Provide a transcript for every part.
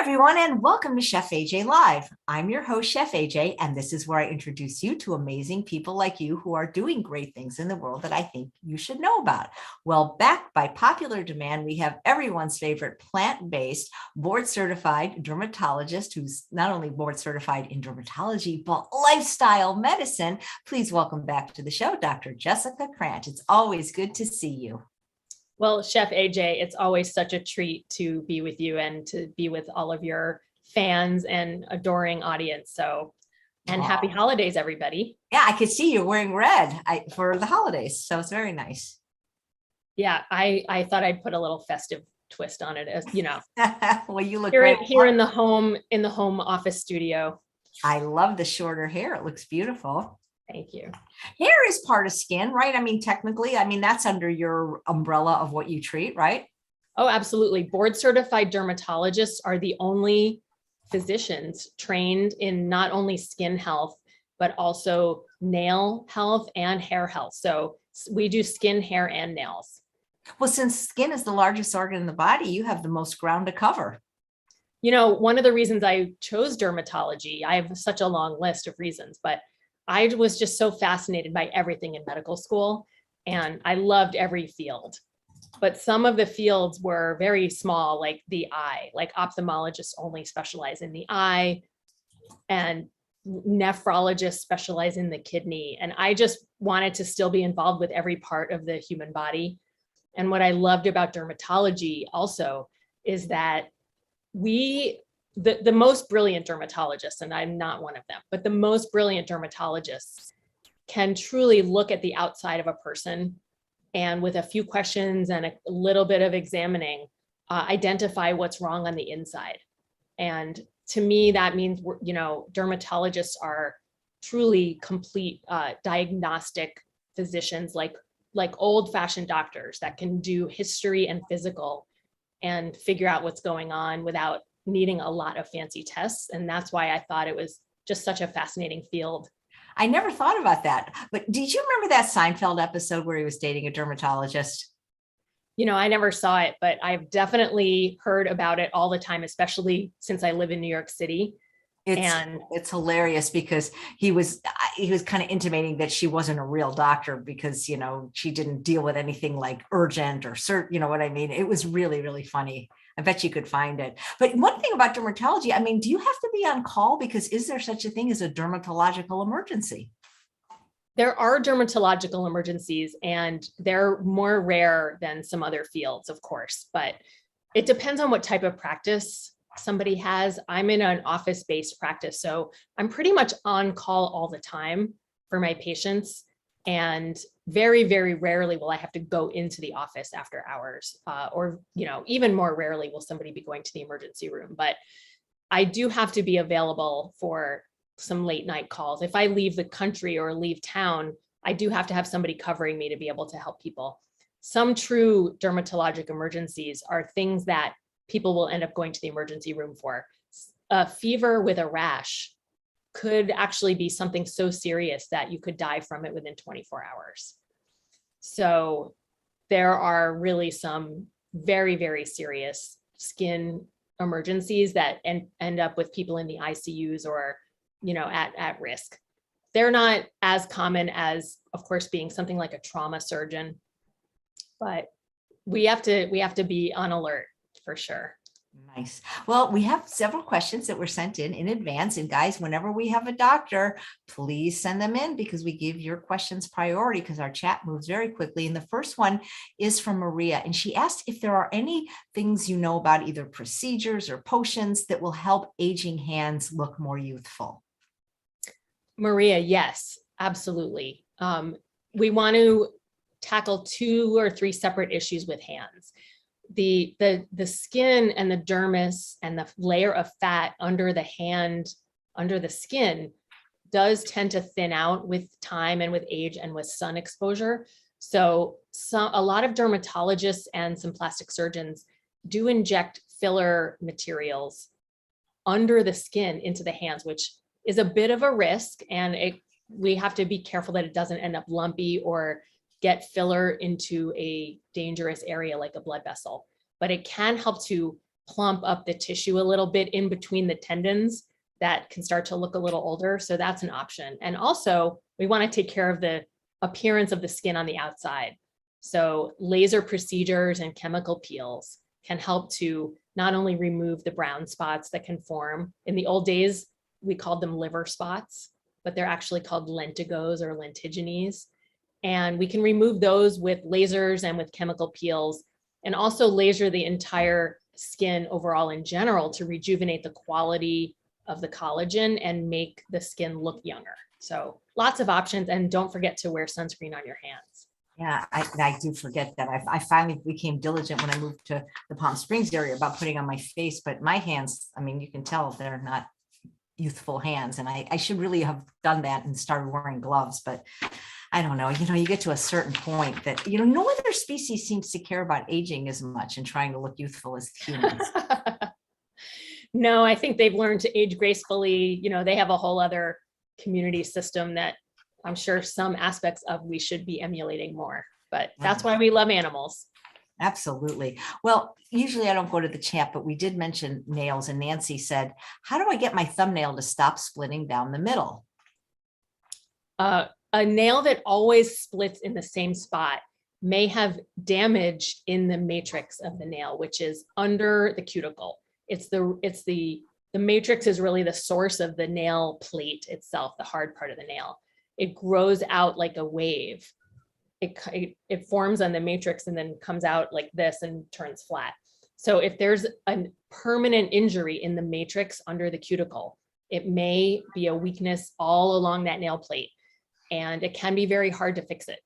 everyone, and welcome to Chef AJ Live. I'm your host, Chef AJ, and this is where I introduce you to amazing people like you who are doing great things in the world that I think you should know about. Well, back by popular demand, we have everyone's favorite plant-based, board-certified dermatologist who's not only board-certified in dermatology, but lifestyle medicine. Please welcome back to the show, Dr. Jessica Krant. It's always good to see you. Well, Chef AJ, it's always such a treat to be with you and to be with all of your fans and adoring audience. And happy holidays, everybody. Yeah, I could see you're wearing red for the holidays, so it's very nice. Yeah, I thought I'd put a little festive twist on it, as you know. Well, you look here in the home office studio. I love the shorter hair. It looks beautiful. Thank you. Hair is part of skin, right? I mean, technically, that's under your umbrella of what you treat, right? Oh, absolutely. Board certified dermatologists are the only physicians trained in not only skin health, but also nail health and hair health. So we do skin, hair, and nails. Well, since skin is the largest organ in the body, you have the most ground to cover. You know, one of the reasons I chose dermatology, I have such a long list of reasons, but I was just so fascinated by everything in medical school, and I loved every field. But some of the fields were very small, like the eye, like ophthalmologists only specialize in the eye, and nephrologists specialize in the kidney. And I just wanted to still be involved with every part of the human body. And what I loved about dermatology also is that the most brilliant dermatologists, and I'm not one of them, but the most brilliant dermatologists can truly look at the outside of a person and with a few questions and a little bit of examining, identify what's wrong on the inside. And to me, that means, dermatologists are truly complete diagnostic physicians, like old-fashioned doctors that can do history and physical and figure out what's going on without needing a lot of fancy tests. And that's why I thought it was just such a fascinating field. I never thought about that. But did you remember that Seinfeld episode where he was dating a dermatologist? You know, I never saw it, but I've definitely heard about it all the time, especially since I live in New York City. It's hilarious because he was kind of intimating that she wasn't a real doctor because, she didn't deal with anything like urgent or cert, you know what I mean? It was really, really funny. I bet you could find it. But one thing about dermatology, do you have to be on call? Because is there such a thing as a dermatological emergency? There are dermatological emergencies, and they're more rare than some other fields, of course, but it depends on what type of practice somebody has. I'm in an office-based practice, so I'm pretty much on call all the time for my patients. And very, very rarely will I have to go into the office after hours, or, even more rarely will somebody be going to the emergency room. But I do have to be available for some late night calls. If I leave the country or leave town, I do have to have somebody covering me to be able to help people. Some true dermatologic emergencies are things that people will end up going to the emergency room for. A fever with a rash could actually be something so serious that you could die from it within 24 hours. So there are really some very, very serious skin emergencies that end up with people in the ICUs or, at risk. They're not as common as, of course, being something like a trauma surgeon, but we have to be on alert for sure. Nice. Well, we have several questions that were sent in advance. And guys, whenever we have a doctor, please send them in because we give your questions priority because our chat moves very quickly. And the first one is from Maria. And she asked if there are any things you know about either procedures or potions that will help aging hands look more youthful. Maria, yes, absolutely. We want to tackle 2 or 3 separate issues with hands. The skin and the dermis and the layer of fat under the hand, under the skin, does tend to thin out with time and with age and with sun exposure. So a lot of dermatologists and some plastic surgeons do inject filler materials under the skin into the hands, which is a bit of a risk. And we have to be careful that it doesn't end up lumpy or get filler into a dangerous area like a blood vessel. But it can help to plump up the tissue a little bit in between the tendons that can start to look a little older. So that's an option. And also we want to take care of the appearance of the skin on the outside. So laser procedures and chemical peels can help to not only remove the brown spots that can form. In the old days, we called them liver spots, but they're actually called lentigos or lentigines. And we can remove those with lasers and with chemical peels, and also laser the entire skin overall in general to rejuvenate the quality of the collagen and make the skin look younger. So lots of options, and don't forget to wear sunscreen on your hands. Yeah, I do forget that. I finally became diligent when I moved to the Palm Springs area about putting on my face, but my hands, I mean, you can tell they're not youthful hands, and I should really have done that and started wearing gloves, but I don't know, you get to a certain point that, no other species seems to care about aging as much and trying to look youthful as humans. No, I think they've learned to age gracefully. They have a whole other community system that I'm sure some aspects of we should be emulating more, but that's why we love animals. Absolutely. Well, usually I don't go to the chat, but we did mention nails, and Nancy said, how do I get my thumbnail to stop splitting down the middle? A nail that always splits in the same spot may have damage in the matrix of the nail, which is under the cuticle. The matrix is really the source of the nail plate itself, the hard part of the nail. It grows out like a wave. It forms on the matrix and then comes out like this and turns flat. So if there's a permanent injury in the matrix under the cuticle, it may be a weakness all along that nail plate, and it can be very hard to fix it.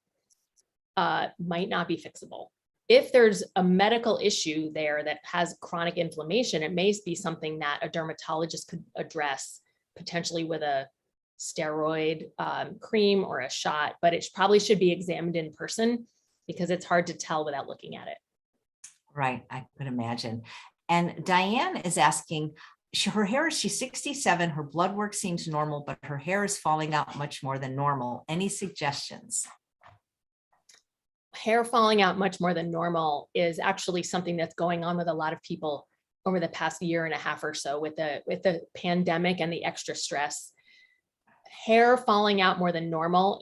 Might not be fixable. If there's a medical issue there that has chronic inflammation, it may be something that a dermatologist could address, potentially with a steroid cream or a shot, but it probably should be examined in person because it's hard to tell without looking at it. Right, I could imagine. And Diane is asking, she's 67, her blood work seems normal, but her hair is falling out much more than normal. Any suggestions? Hair falling out much more than normal is actually something that's going on with a lot of people over the past year and a half or so with the pandemic and the extra stress. Hair falling out more than normal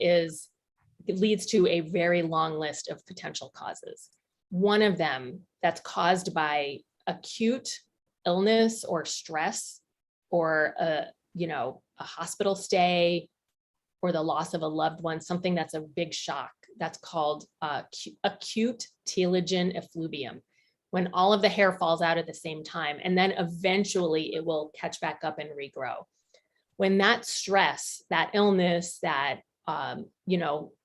leads to a very long list of potential causes. One of them that's caused by acute illness or stress, or a hospital stay, or the loss of a loved one, something that's a big shock. That's called acute telogen effluvium, when all of the hair falls out at the same time, and then eventually it will catch back up and regrow. When that stress, that illness, that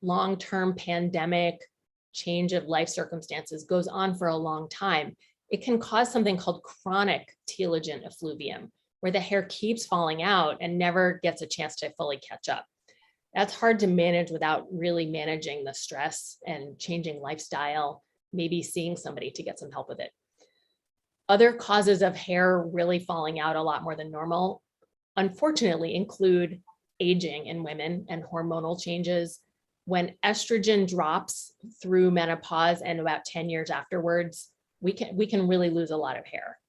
long-term pandemic change of life circumstances goes on for a long time, it can cause something called chronic telogen effluvium, where the hair keeps falling out and never gets a chance to fully catch up. That's hard to manage without really managing the stress and changing lifestyle, maybe seeing somebody to get some help with it. Other causes of hair really falling out a lot more than normal, unfortunately, include aging in women and hormonal changes. When estrogen drops through menopause and about 10 years afterwards, we can really lose a lot of hair,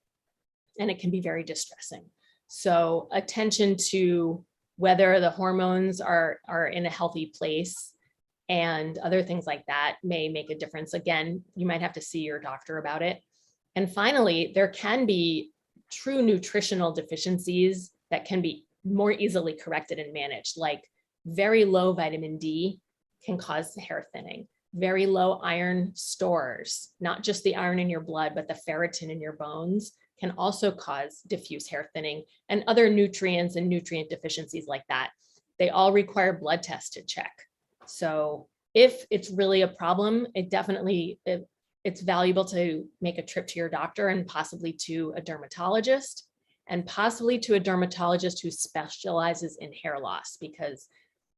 and it can be very distressing. So attention to whether the hormones are in a healthy place and other things like that may make a difference. Again, you might have to see your doctor about it. And finally, there can be true nutritional deficiencies that can be more easily corrected and managed, like very low vitamin D can cause hair thinning. Very low iron stores, not just the iron in your blood, but the ferritin in your bones, can also cause diffuse hair thinning, and other nutrients and nutrient deficiencies like that. They all require blood tests to check. So if it's really a problem, it's valuable to make a trip to your doctor, and possibly to a dermatologist, and possibly to a dermatologist who specializes in hair loss, because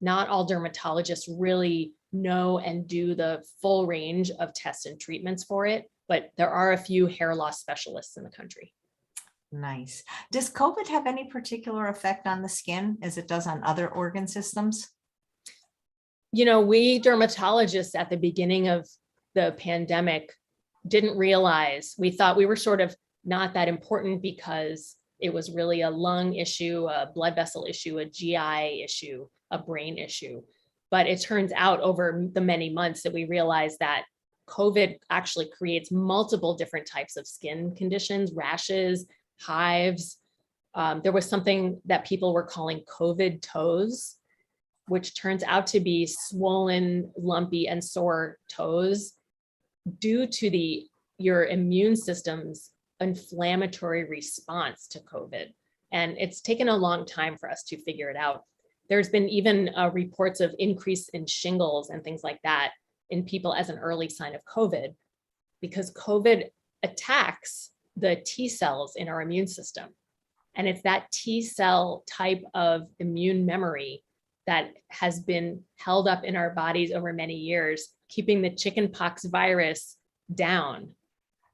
not all dermatologists really know and do the full range of tests and treatments for it, but there are a few hair loss specialists in the country. Nice. Does COVID have any particular effect on the skin as it does on other organ systems? We dermatologists at the beginning of the pandemic didn't realize, we thought we were sort of not that important because it was really a lung issue, a blood vessel issue, a GI issue, a brain issue. But it turns out over the many months that we realized that COVID actually creates multiple different types of skin conditions, rashes, hives. There was something that people were calling COVID toes, which turns out to be swollen, lumpy, and sore toes due to your immune system's inflammatory response to COVID. And it's taken a long time for us to figure it out. There's been even reports of increase in shingles and things like that in people as an early sign of COVID, because COVID attacks the T cells in our immune system. And it's that T cell type of immune memory that has been held up in our bodies over many years, keeping the chickenpox virus down.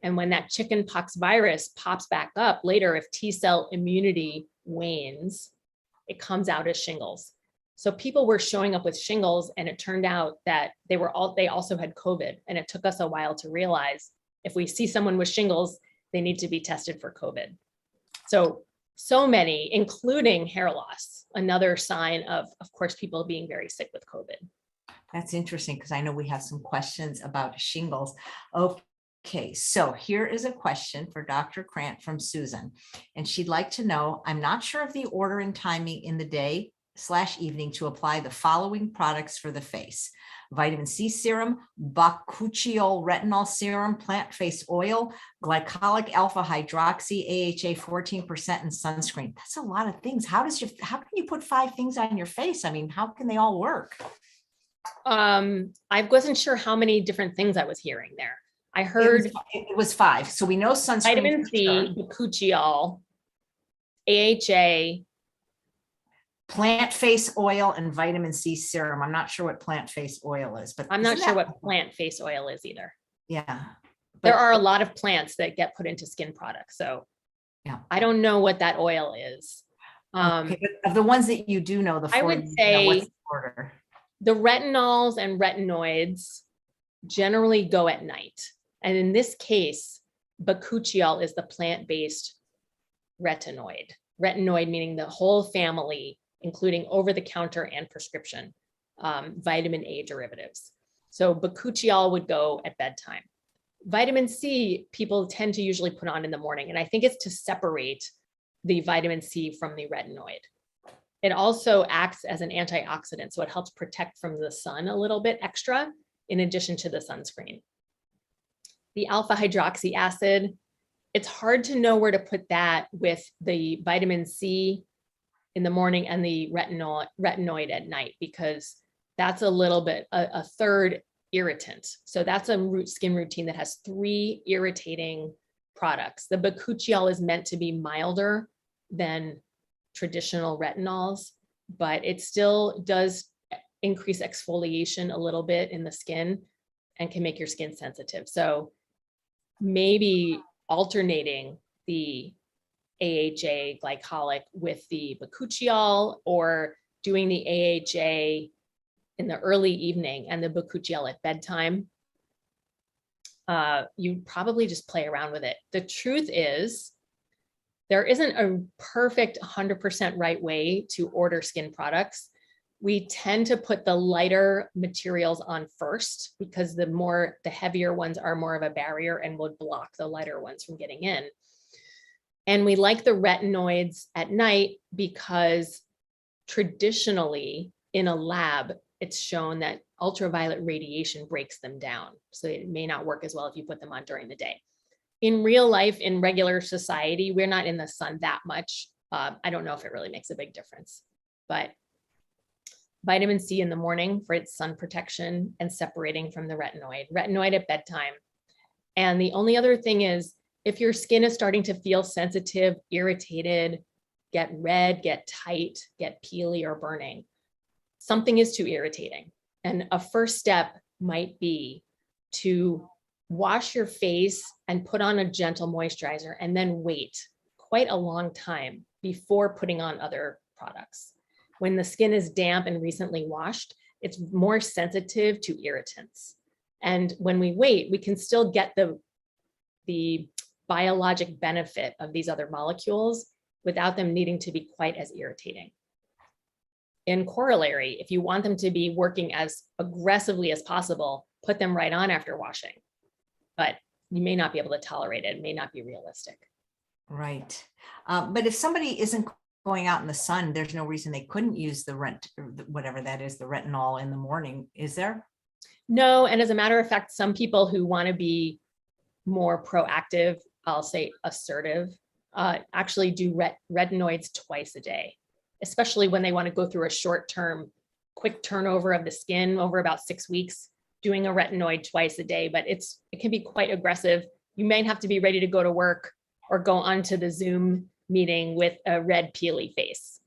And when that chickenpox virus pops back up later, if T cell immunity wanes, it comes out as shingles. So people were showing up with shingles, and it turned out that they also had COVID. And it took us a while to realize if we see someone with shingles, they need to be tested for COVID. So many, including hair loss, another sign of course, people being very sick with COVID. That's interesting because I know we have some questions about shingles. Okay, so here is a question for Dr. Krant from Susan, and she'd like to know, I'm not sure of the order and timing in the day/evening to apply the following products for the face: vitamin C serum, bakuchiol retinol serum, plant face oil, glycolic alpha hydroxy, AHA 14%, and sunscreen. That's a lot of things. How can you put 5 things on your face? I mean, how can they all work? I wasn't sure how many different things I was hearing there. I heard it was 5. So we know sunscreen. Vitamin C, bakuchiol, AHA, plant face oil, and vitamin C serum. I'm not sure what plant face oil is, but I'm not sure what plant face oil is either. Yeah. There are a lot of plants that get put into skin products. So yeah, I don't know what that oil is. Okay, but of the ones that you do know, I would say what's the order? The retinols and retinoids generally go at night. And in this case, bakuchiol is the plant-based retinoid. Retinoid meaning the whole family, including over-the-counter and prescription vitamin A derivatives. So bakuchiol would go at bedtime. Vitamin C, people tend to usually put on in the morning, and I think it's to separate the vitamin C from the retinoid. It also acts as an antioxidant, so it helps protect from the sun a little bit extra, in addition to the sunscreen. The alpha hydroxy acid, it's hard to know where to put that with the vitamin C in the morning and the retinoid at night, because that's a little bit a third irritant. So that's a skin routine that has 3 irritating products. The bakuchiol is meant to be milder than traditional retinols, but it still does increase exfoliation a little bit in the skin and can make your skin sensitive. So maybe alternating the AHA glycolic with the bakuchiol, or doing the AHA in the early evening and the bakuchiol at bedtime. You probably just play around with it. The truth is, there isn't a perfect 100% right way to order skin products. We tend to put the lighter materials on first, because the heavier ones are more of a barrier and would block the lighter ones from getting in. And we like the retinoids at night because traditionally in a lab, it's shown that ultraviolet radiation breaks them down. So it may not work as well if you put them on during the day. In real life, in regular society, we're not in the sun that much. I don't know if it really makes a big difference, but vitamin C in the morning for its sun protection and separating from the retinoid at bedtime. And the only other thing is, if your skin is starting to feel sensitive, irritated, get red, get tight, get peely or burning, something is too irritating. And a first step might be to wash your face and put on a gentle moisturizer, and then wait quite a long time before putting on other products. When the skin is damp and recently washed, it's more sensitive to irritants. And when we wait, we can still get the biologic benefit of these other molecules without them needing to be quite as irritating. In corollary, if you want them to be working as aggressively as possible, put them right on after washing. But you may not be able to tolerate it. It may not be realistic. Right. But if somebody isn't going out in the sun, there's no reason they couldn't use whatever that is, the retinol in the morning, is there? No, and as a matter of fact, some people who want to be more proactive, I'll say assertive, actually do retinoids twice a day, especially when they want to go through a short-term, quick turnover of the skin over about 6 weeks, doing a retinoid twice a day, but it can be quite aggressive. You may have to be ready to go to work or go onto the Zoom meeting with a red peely face.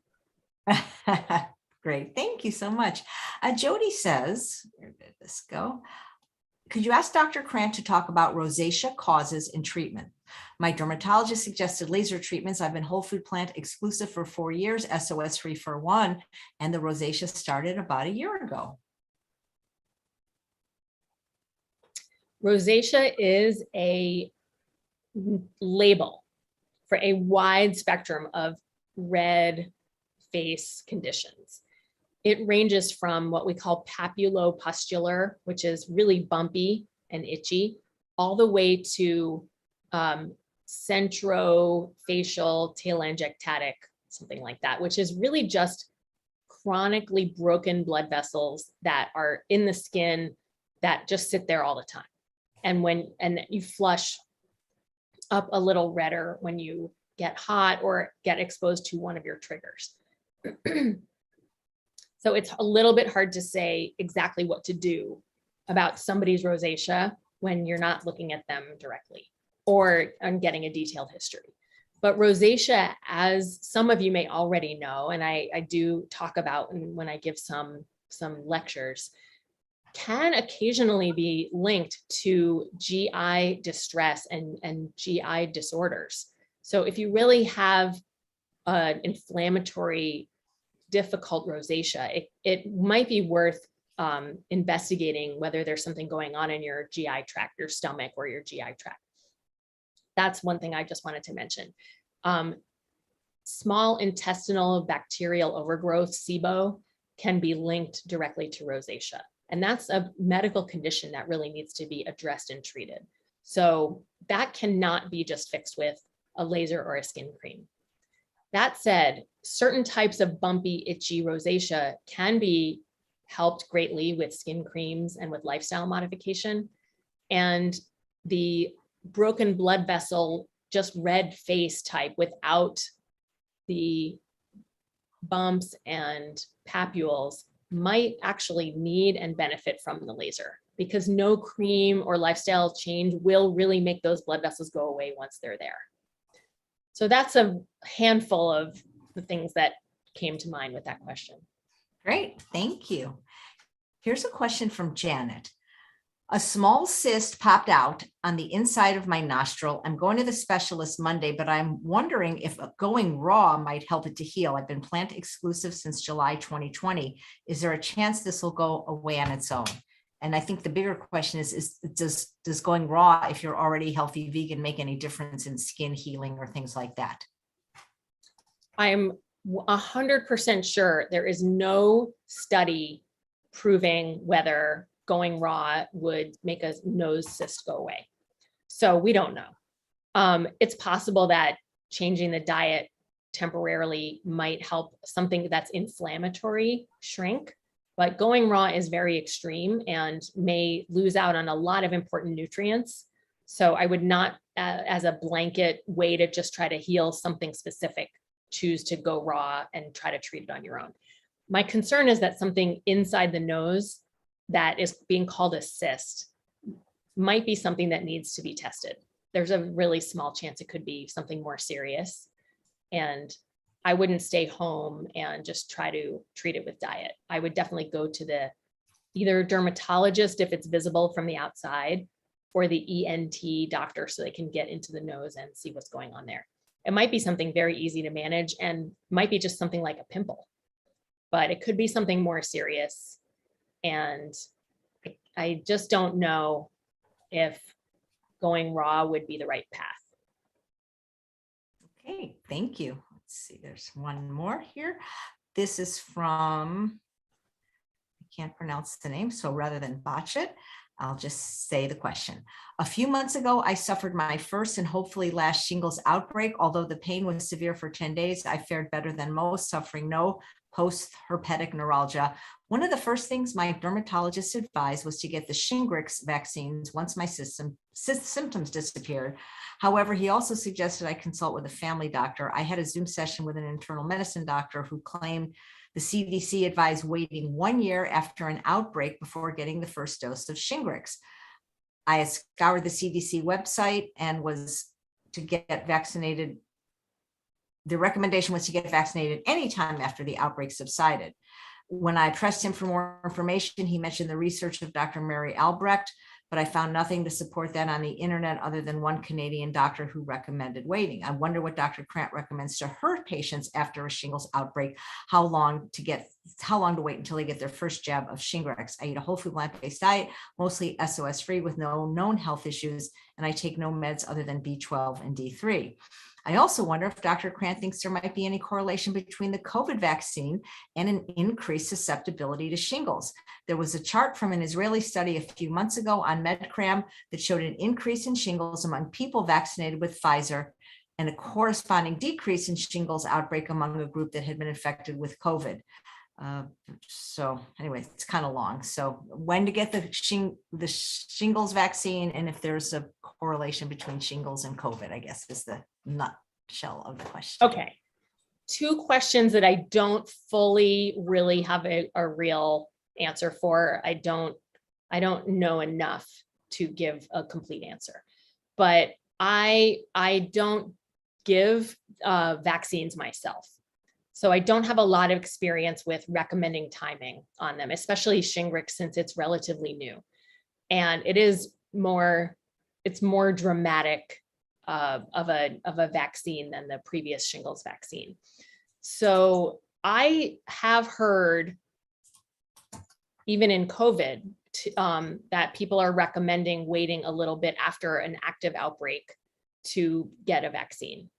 Great. Thank you so much. Jody says, where did this go? Could you ask Dr. Krant to talk about rosacea causes and treatment? My dermatologist suggested laser treatments. I've been whole food plant exclusive for 4 years, SOS free for 1, and the rosacea started about a year ago. Rosacea is a label for a wide spectrum of red face conditions. It ranges from what we call papulopustular, which is really bumpy and itchy, all the way to centrofacial telangiectatic, something like that, which is really just chronically broken blood vessels that are in the skin that just sit there all the time. And you flush up a little redder when you get hot or get exposed to one of your triggers. So it's a little bit hard to say exactly what to do about somebody's rosacea when you're not looking at them directly or getting a detailed history. But rosacea, as some of you may already know, and I do talk about when I give some lectures, can occasionally be linked to GI distress and GI disorders. So if you really have an inflammatory, difficult rosacea, it might be worth investigating whether there's something going on in your GI tract, your stomach, or your GI tract. That's one thing I just wanted to mention. Small intestinal bacterial overgrowth, SIBO, can be linked directly to rosacea. And that's a medical condition that really needs to be addressed and treated. So that cannot be just fixed with a laser or a skin cream. That said, certain types of bumpy, itchy rosacea can be helped greatly with skin creams and with lifestyle modification. And the broken blood vessel, just red face type without the bumps and papules might actually need and benefit from the laser, because no cream or lifestyle change will really make those blood vessels go away once they're there. So that's a handful of the things that came to mind with that question. Great, thank you. Here's a question from Janet. A small cyst popped out on the inside of my nostril. I'm going to the specialist Monday, but I'm wondering if going raw might help it to heal. I've been plant exclusive since July 2020. Is there a chance this will go away on its own? And I think the bigger question is does going raw, if you're already healthy vegan, make any difference in skin healing or things like that? I'm 100% sure there is no study proving whether going raw would make a nose cyst go away. So we don't know. It's possible that changing the diet temporarily might help something that's inflammatory shrink, but going raw is very extreme and may lose out on a lot of important nutrients. So I would not, as a blanket way to just try to heal something specific, choose to go raw and try to treat it on your own. My concern is that something inside the nose that is being called a cyst might be something that needs to be tested. There's a really small chance it could be something more serious. And I wouldn't stay home and just try to treat it with diet. I would definitely go to the either dermatologist if it's visible from the outside, or the ENT doctor so they can get into the nose and see what's going on there. It might be something very easy to manage and might be just something like a pimple, but it could be something more serious. And I just don't know if going raw would be the right path. Great, thank you. Let's see, there's one more here. This is from, I can't pronounce the name, so rather than botch it, I'll just say the question. A few months ago, I suffered my first and hopefully last shingles outbreak. Although the pain was severe for 10 days, I fared better than most, suffering no post-herpetic neuralgia. One of the first things my dermatologist advised was to get the Shingrix vaccines once my symptoms disappeared. However, he also suggested I consult with a family doctor. I had a Zoom session with an internal medicine doctor who claimed the CDC advised waiting 1 year after an outbreak before getting the first dose of Shingrix. I scoured the CDC website and was to get vaccinated. The recommendation was to get vaccinated anytime after the outbreak subsided. When I pressed him for more information, he mentioned the research of Dr. Mary Albrecht, but I found nothing to support that on the internet other than one Canadian doctor who recommended waiting. I wonder what Dr. Krant recommends to her patients after a shingles outbreak, how long to wait until they get their first jab of Shingrix. I eat a whole food plant-based diet, mostly SOS free with no known health issues, and I take no meds other than B12 and D3. I also wonder if Dr. Krant thinks there might be any correlation between the COVID vaccine and an increased susceptibility to shingles. There was a chart from an Israeli study a few months ago on MedCram that showed an increase in shingles among people vaccinated with Pfizer and a corresponding decrease in shingles outbreak among a group that had been infected with COVID. So anyway, it's kind of long. So when to get the shingles vaccine and if there's a correlation between shingles and COVID, I guess is the nutshell of the question. Okay. Two questions that I don't fully really have a real answer for. I don't know enough to give a complete answer, but I don't give vaccines myself. So I don't have a lot of experience with recommending timing on them, especially Shingrix, since it's relatively new. And it's more dramatic of a vaccine than the previous shingles vaccine. So I have heard, even in COVID, that people are recommending waiting a little bit after an active outbreak to get a vaccine.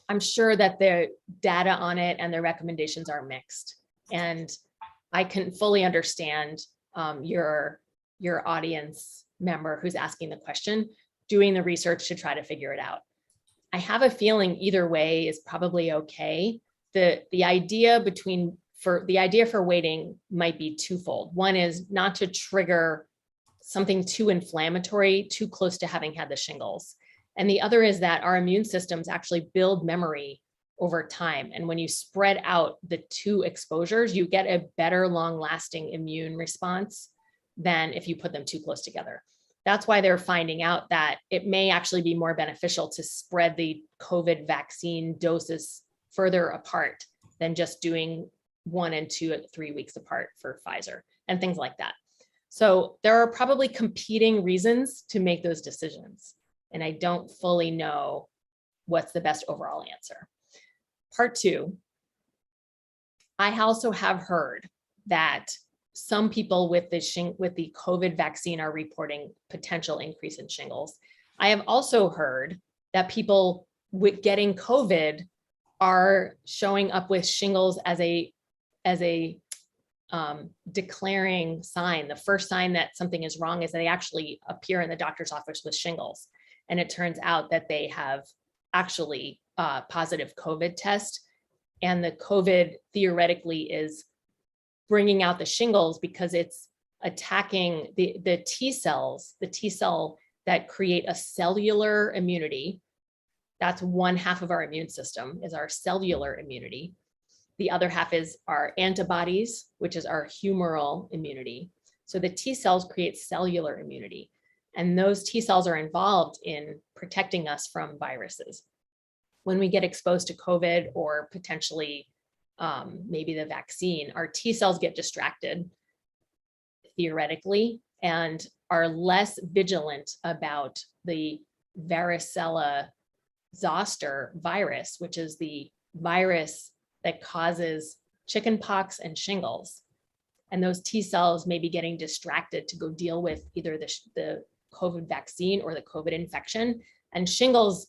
I'm sure that the data on it and the recommendations are mixed. And I can fully understand your audience member who's asking the question, doing the research to try to figure it out. I have a feeling either way is probably okay. The idea for waiting might be twofold. One is not to trigger something too inflammatory, too close to having had the shingles. And the other is that our immune systems actually build memory over time. And when you spread out the two exposures, you get a better long-lasting immune response than if you put them too close together. That's why they're finding out that it may actually be more beneficial to spread the COVID vaccine doses further apart than just doing 1 and 2 at 3 weeks apart for Pfizer and things like that. So there are probably competing reasons to make those decisions. And I don't fully know what's the best overall answer. Part 2, I also have heard that some people with the COVID vaccine are reporting potential increase in shingles. I have also heard that people with getting COVID are showing up with shingles as a declaring sign. The first sign that something is wrong is that they actually appear in the doctor's office with shingles. And it turns out that they have actually a positive COVID test. And the COVID theoretically is bringing out the shingles because it's attacking the T cells, the T cell that create a cellular immunity. That's one half of our immune system, is our cellular immunity. The other half is our antibodies, which is our humoral immunity. So the T cells create cellular immunity. And those T cells are involved in protecting us from viruses. When we get exposed to COVID or potentially maybe the vaccine, our T cells get distracted theoretically and are less vigilant about the varicella zoster virus, which is the virus that causes chickenpox and shingles. And those T cells may be getting distracted to go deal with either the COVID vaccine or the COVID infection. And shingles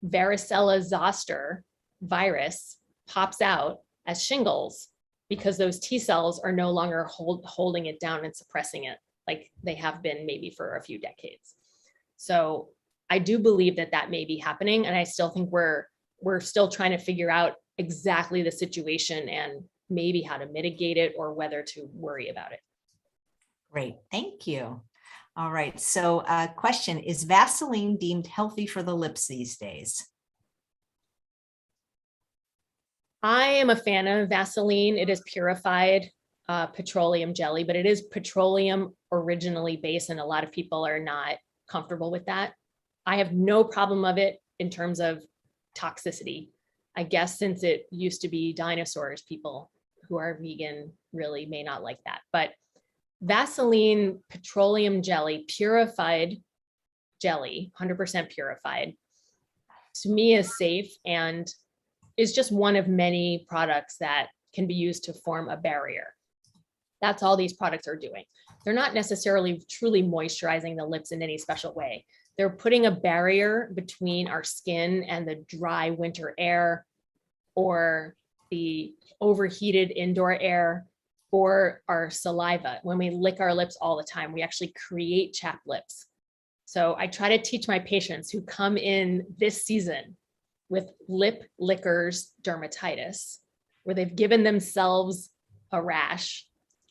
varicella zoster virus pops out as shingles because those T cells are no longer holding it down and suppressing it like they have been maybe for a few decades. So I do believe that that may be happening. And I still think we're still trying to figure out exactly the situation and maybe how to mitigate it or whether to worry about it. Great, thank you. All right, so question, is Vaseline deemed healthy for the lips these days? I am a fan of Vaseline. It is purified petroleum jelly, but it is petroleum originally based, and a lot of people are not comfortable with that. I have no problem of it in terms of toxicity. I guess since it used to be dinosaurs, people who are vegan really may not like that. But Vaseline petroleum jelly, purified jelly, 100% purified, to me is safe and is just one of many products that can be used to form a barrier. That's all these products are doing. They're not necessarily truly moisturizing the lips in any special way. They're putting a barrier between our skin and the dry winter air or the overheated indoor air or our saliva. When we lick our lips all the time, we actually create chapped lips. So I try to teach my patients who come in this season with lip lickers dermatitis, where they've given themselves a rash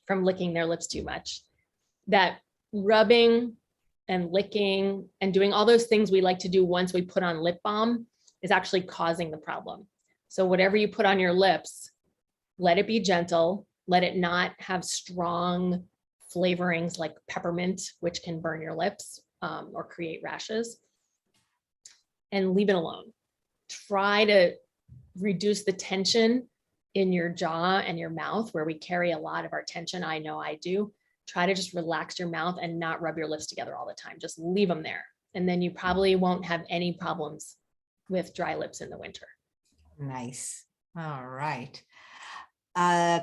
from licking their lips too much, that rubbing and licking and doing all those things we like to do once we put on lip balm is actually causing the problem. So whatever you put on your lips, let it be gentle, let it not have strong flavorings like peppermint, which can burn your lips or create rashes, and leave it alone. Try to reduce the tension in your jaw and your mouth where we carry a lot of our tension. I know I do. Try to just relax your mouth and not rub your lips together all the time. Just leave them there. And then you probably won't have any problems with dry lips in the winter. Nice. All right.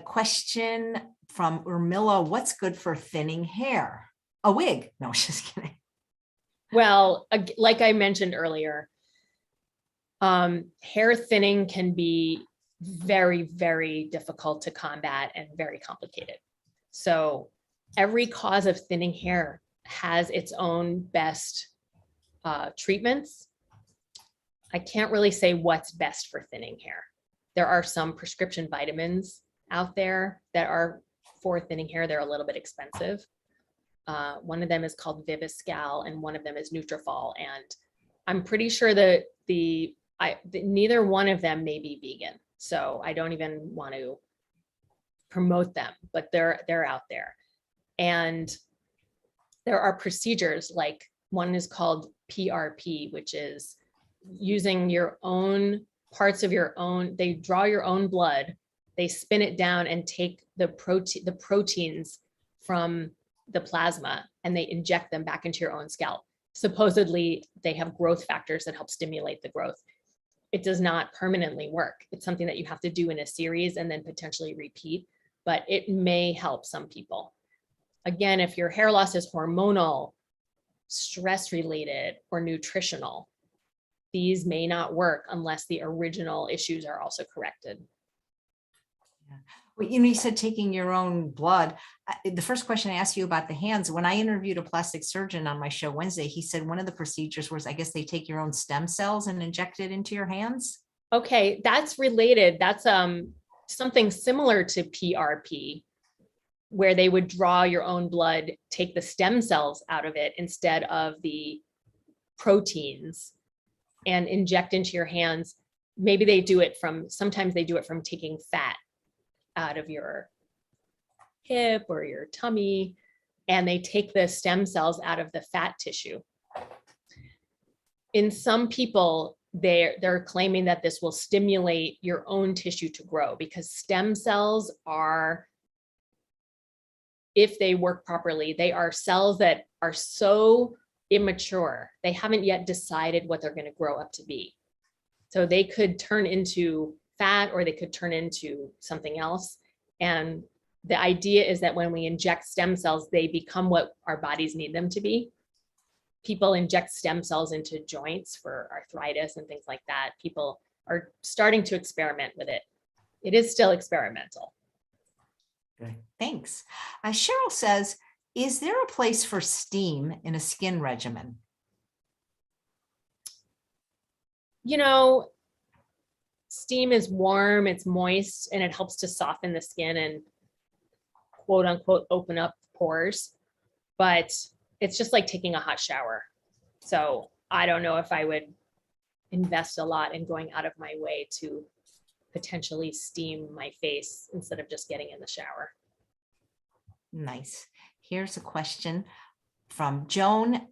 Question from Urmila. What's good for thinning hair? A wig? No, just kidding. Well, like I mentioned earlier, hair thinning can be very, very difficult to combat and very complicated. So every cause of thinning hair has its own best treatments. I can't really say what's best for thinning hair. There are some prescription vitamins out there that are for thinning hair. They're a little bit expensive. One of them is called Viviscal and one of them is Nutrafol. And I'm pretty sure that neither one of them may be vegan. So I don't even want to promote them, but they're out there. And there are procedures, like one is called PRP, which is using your own parts of your own, they draw your own blood, they spin it down and take the proteins from the plasma and they inject them back into your own scalp. Supposedly they have growth factors that help stimulate the growth. It does not permanently work. It's something that you have to do in a series and then potentially repeat, but it may help some people. Again, if your hair loss is hormonal, stress related, or nutritional, these may not work unless the original issues are also corrected. Yeah. Well, you said taking your own blood. The first question I asked you about the hands, when I interviewed a plastic surgeon on my show Wednesday, he said one of the procedures was, I guess they take your own stem cells and inject it into your hands. Okay, that's related. That's something similar to PRP, where they would draw your own blood, take the stem cells out of it instead of the proteins and inject into your hands. Maybe they do it sometimes they do it from taking fat out of your hip or your tummy, and they take the stem cells out of the fat tissue. In some people, they're claiming that this will stimulate your own tissue to grow, because stem cells are, if they work properly, they are cells that are so immature. They haven't yet decided what they're going to grow up to be. So they could turn into fat or they could turn into something else. And the idea is that when we inject stem cells, they become what our bodies need them to be. people inject stem cells into joints for arthritis and things like that. People are starting to experiment with it. It is still experimental. Good. Thanks. Cheryl says, is there a place for steam in a skin regimen? You know, steam is warm, it's moist, and it helps to soften the skin and quote unquote open up pores, but it's just like taking a hot shower. So I don't know if I would invest a lot in going out of my way to potentially steam my face instead of just getting in the shower. Nice. Here's a question from Joan.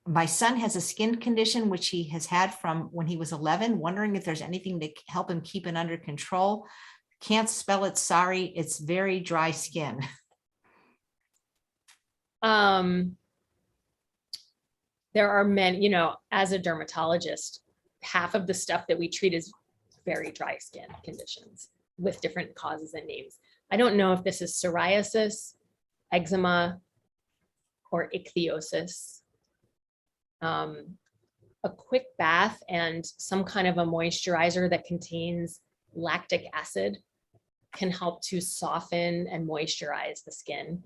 My son has a skin condition which he has had from when he was 11, wondering if there's anything to help him keep it under control. Can't spell it, sorry. It's very dry skin. There are many, you know, as a dermatologist, half of the stuff that we treat is very dry skin conditions with different causes and names. I don't know if this is psoriasis, eczema, or ichthyosis. A quick bath and some kind of a moisturizer that contains lactic acid can help to soften and moisturize the skin.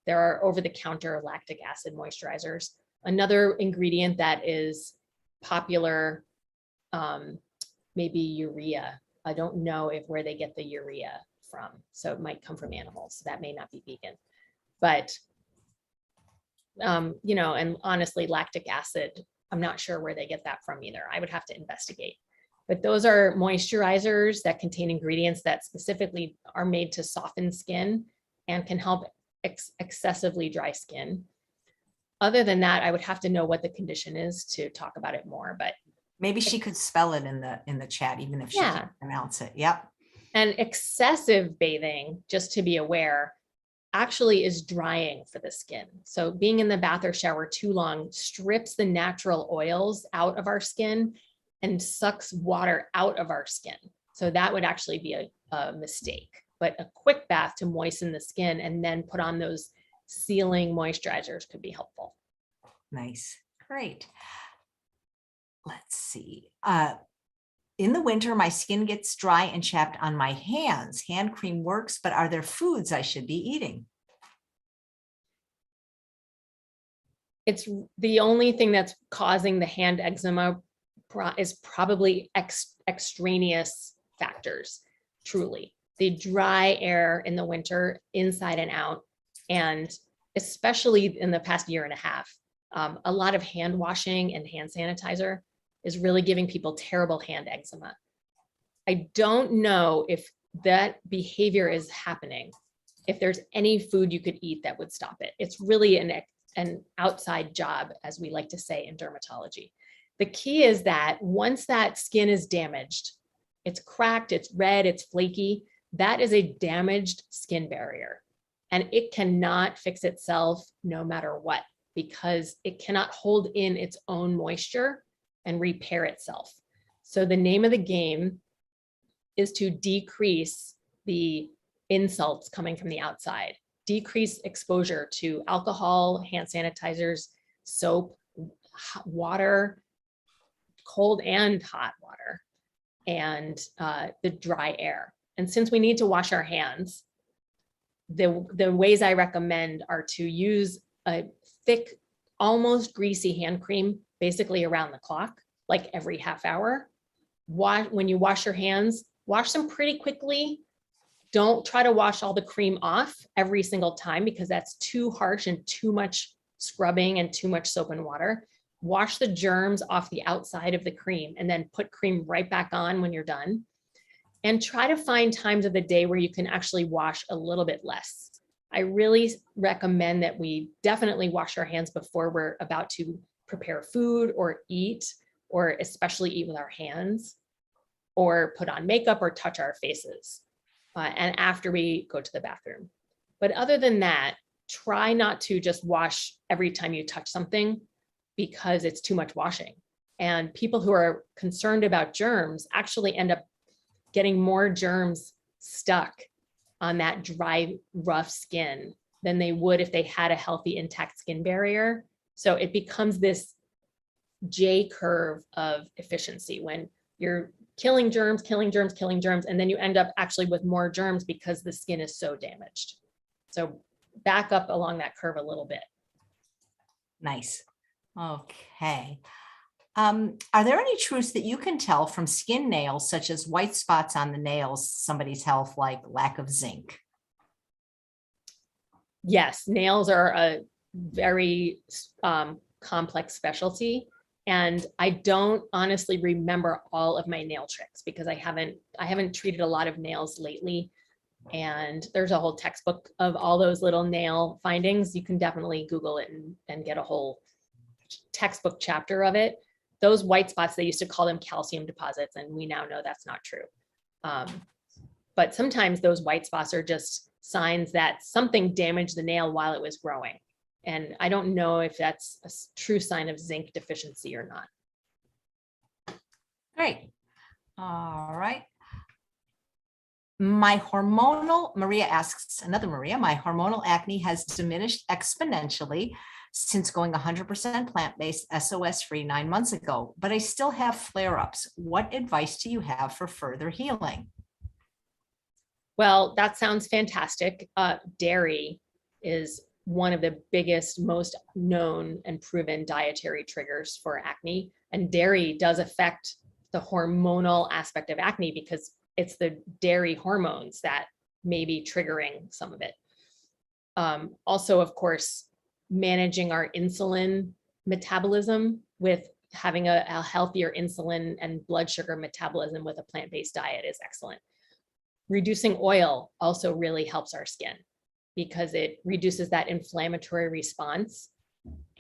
There are over-the-counter lactic acid moisturizers. Another ingredient that is popular, maybe urea. I don't know where they get the urea from, so it might come from animals. That may not be vegan, but you know, and honestly, lactic acid, I'm not sure where they get that from either. I would have to investigate. But those are moisturizers that contain ingredients that specifically are made to soften skin and can help excessively dry skin. Other than that, I would have to know what the condition is to talk about it more, but maybe she could spell it in the chat, even if she can't pronounce it. Yep. And excessive bathing, just to be aware, actually is drying for the skin. So being in the bath or shower too long strips the natural oils out of our skin and sucks water out of our skin. So that would actually be a mistake. But a quick bath to moisten the skin and then put on those sealing moisturizers could be helpful. Nice. Great. Let's see. In the winter, my skin gets dry and chapped on my hands. Hand cream works, but are there foods I should be eating? It's the only thing that's causing the hand eczema is probably extraneous factors, truly. The dry air in the winter, inside and out, and especially in the past year and a half, a lot of hand washing and hand sanitizer is really giving people terrible hand eczema. I don't know if that behavior is happening, if there's any food you could eat that would stop it. It's really an outside job, as we like to say in dermatology. The key is that once that skin is damaged, it's cracked, it's red, it's flaky, that is a damaged skin barrier. And it cannot fix itself no matter what, because it cannot hold in its own moisture and repair itself. So the name of the game is to decrease the insults coming from the outside, decrease exposure to alcohol, hand sanitizers, soap, water, cold and hot water, and the dry air. And since we need to wash our hands, the ways I recommend are to use a thick, almost greasy hand cream, basically around the clock, like every half hour. When you wash your hands, wash them pretty quickly. Don't try to wash all the cream off every single time, because that's too harsh and too much scrubbing and too much soap and water. Wash the germs off the outside of the cream and then put cream right back on when you're done. And try to find times of the day where you can actually wash a little bit less. I really recommend that we definitely wash our hands before we're about to prepare food or eat, or especially eat with our hands, or put on makeup or touch our faces, and after we go to the bathroom. But other than that, try not to just wash every time you touch something, because it's too much washing. And people who are concerned about germs actually end up getting more germs stuck on that dry, rough skin than they would if they had a healthy, intact skin barrier. So it becomes this J curve of efficiency when you're killing germs, and then you end up actually with more germs because the skin is so damaged. So back up along that curve a little bit. Nice. Okay. Are there any truths that you can tell from skin nails, such as white spots on the nails, somebody's health, like lack of zinc? Yes, nails are a very complex specialty. And I don't honestly remember all of my nail tricks because I haven't treated a lot of nails lately. And there's a whole textbook of all those little nail findings. You can definitely Google it and get a whole textbook chapter of it. Those white spots, they used to call them calcium deposits, and we now know that's not true. But sometimes those white spots are just signs that something damaged the nail while it was growing. And I don't know if that's a true sign of zinc deficiency or not. Great. All right. Maria asks, another Maria, my hormonal acne has diminished exponentially since going 100% plant-based, SOS-free 9 months ago, but I still have flare-ups. What advice do you have for further healing? Well, that sounds fantastic. Dairy is one of the biggest, most known and proven dietary triggers for acne. And dairy does affect the hormonal aspect of acne because it's the dairy hormones that may be triggering some of it. Also, of course, managing our insulin metabolism with having a healthier insulin and blood sugar metabolism with a plant-based diet is excellent. Reducing oil also really helps our skin because it reduces that inflammatory response,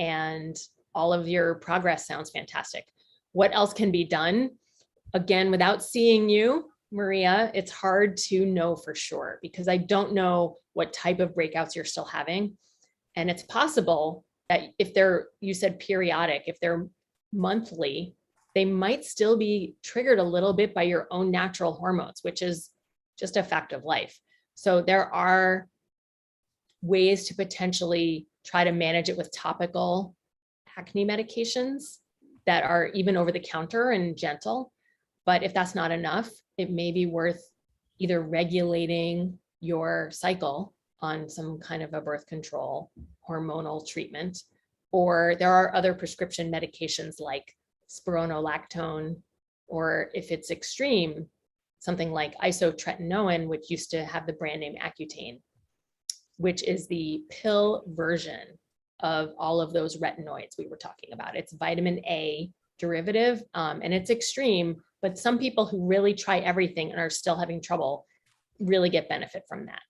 and all of your progress sounds fantastic. What else can be done? Again, without seeing you, Maria, it's hard to know for sure because I don't know what type of breakouts you're still having. And it's possible that if they're, you said periodic, if they're monthly, they might still be triggered a little bit by your own natural hormones, which is just a fact of life. So there are ways to potentially try to manage it with topical acne medications that are even over the counter and gentle. But if that's not enough, it may be worth either regulating your cycle on some kind of a birth control hormonal treatment, or there are other prescription medications like spironolactone, or if it's extreme, something like isotretinoin, which used to have the brand name Accutane, which is the pill version of all of those retinoids we were talking about. It's vitamin A derivative, and it's extreme, but some people who really try everything and are still having trouble really get benefit from that.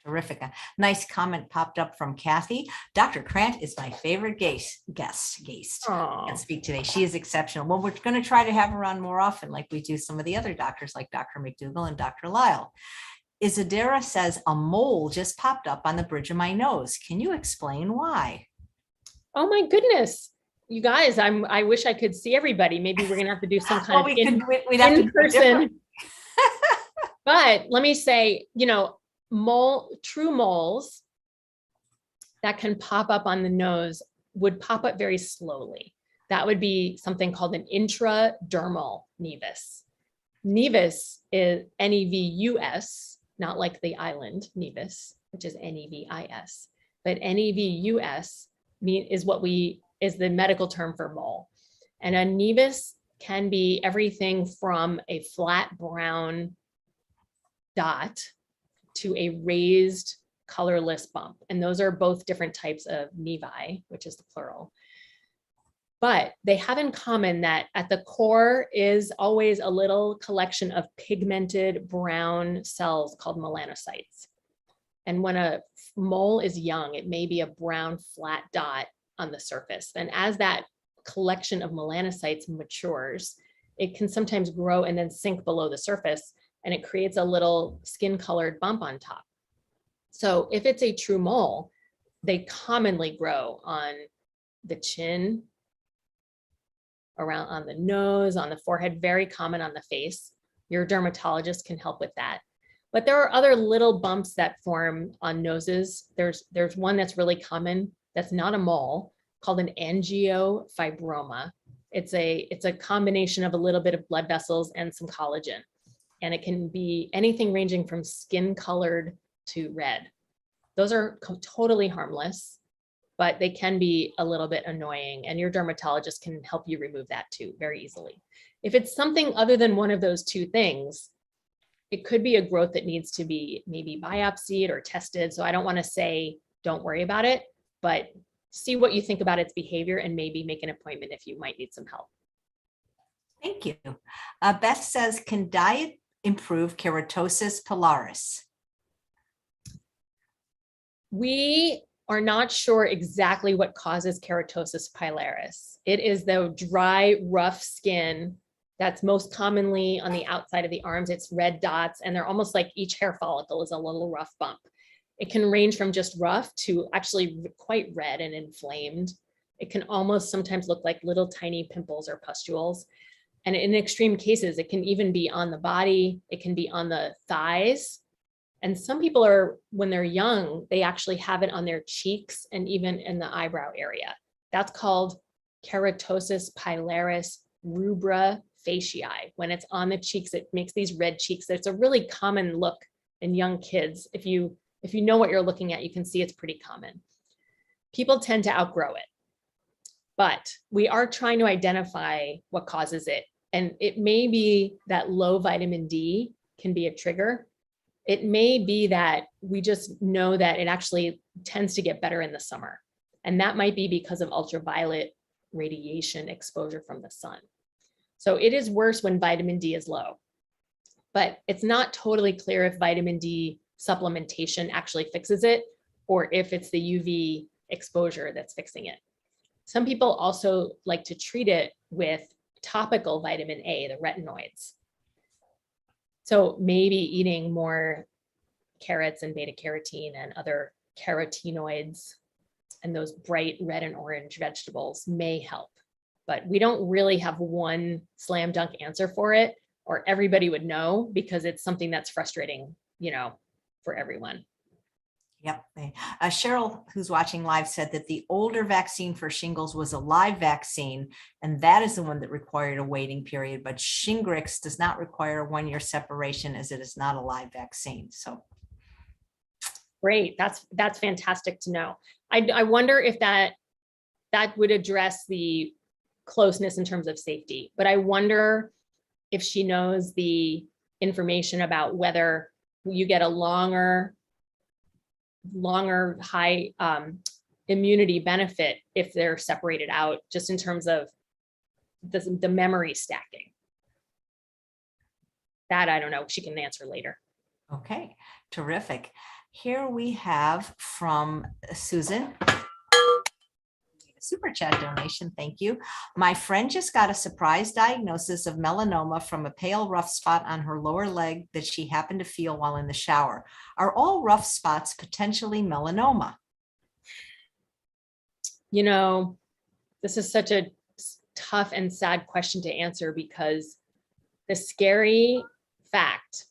Terrific. A nice comment popped up from Kathy. Dr. Krant is my favorite guest. Can't speak today. She is exceptional. Well, we're going to try to have her on more often, like we do some of the other doctors, like Dr. McDougall and Dr. Lyle. Isadora says a mole just popped up on the bridge of my nose. Can you explain why? Oh my goodness. You guys, I wish I could see everybody. Maybe we're going to have to do some kind of in-person. But let me say, you know, true moles that can pop up on the nose would pop up very slowly. That would be something called an intradermal nevus. Nevus is Nevus, not like the island Nevis, which is Nevis, but Nevus is the medical term for mole. And a nevus can be everything from a flat brown dot to a raised colorless bump. And those are both different types of nevi, which is the plural. But they have in common that at the core is always a little collection of pigmented brown cells called melanocytes. And when a mole is young, it may be a brown flat dot on the surface. And as that collection of melanocytes matures, it can sometimes grow and then sink below the surface, and it creates a little skin colored bump on top. So if it's a true mole, they commonly grow on the chin, around on the nose, on the forehead, very common on the face. Your dermatologist can help with that. But there are other little bumps that form on noses. There's one that's really common that's not a mole, called an angiofibroma. It's a combination of a little bit of blood vessels and some collagen. And it can be anything ranging from skin colored to red. Those are totally harmless, but they can be a little bit annoying, and your dermatologist can help you remove that too very easily. If it's something other than one of those two things, it could be a growth that needs to be maybe biopsied or tested. So I don't want to say don't worry about it, but see what you think about its behavior and maybe make an appointment if you might need some help. Thank you. Beth says, can diet improve keratosis pilaris? We are not sure exactly what causes keratosis pilaris. It is the dry, rough skin that's most commonly on the outside of the arms. It's red dots, and they're almost like each hair follicle is a little rough bump. It can range from just rough to actually quite red and inflamed. It can almost sometimes look like little tiny pimples or pustules. And in extreme cases, it can even be on the body. It can be on the thighs. And some people are, when they're young, they actually have it on their cheeks and even in the eyebrow area. That's called keratosis pilaris rubra faciae. When it's on the cheeks, it makes these red cheeks. It's a really common look in young kids. If you know what you're looking at, you can see it's pretty common. People tend to outgrow it, but we are trying to identify what causes it. And it may be that low vitamin D can be a trigger. It may be that we just know that it actually tends to get better in the summer. And that might be because of ultraviolet radiation exposure from the sun. So it is worse when vitamin D is low, but it's not totally clear if vitamin D supplementation actually fixes it or if it's the UV exposure that's fixing it. Some people also like to treat it with topical vitamin A, the retinoids. So maybe eating more carrots and beta carotene and other carotenoids and those bright red and orange vegetables may help. But we don't really have one slam dunk answer for it, or everybody would know, because it's something that's frustrating, for everyone. Yep. Cheryl, who's watching live, said that the older vaccine for shingles was a live vaccine, and that is the one that required a waiting period. But Shingrix does not require a 1-year separation, as it is not a live vaccine. So, great. That's fantastic to know. I wonder if that would address the closeness in terms of safety. But I wonder if she knows the information about whether you get a longer high immunity benefit if they're separated out, just in terms of the memory stacking. That I don't know. She can answer later. Okay, terrific. Here we have from Susan, super chat donation. Thank you. My friend just got a surprise diagnosis of melanoma from a pale rough spot on her lower leg that she happened to feel while in the shower. Are all rough spots potentially melanoma? This is such a tough and sad question to answer, because the scary fact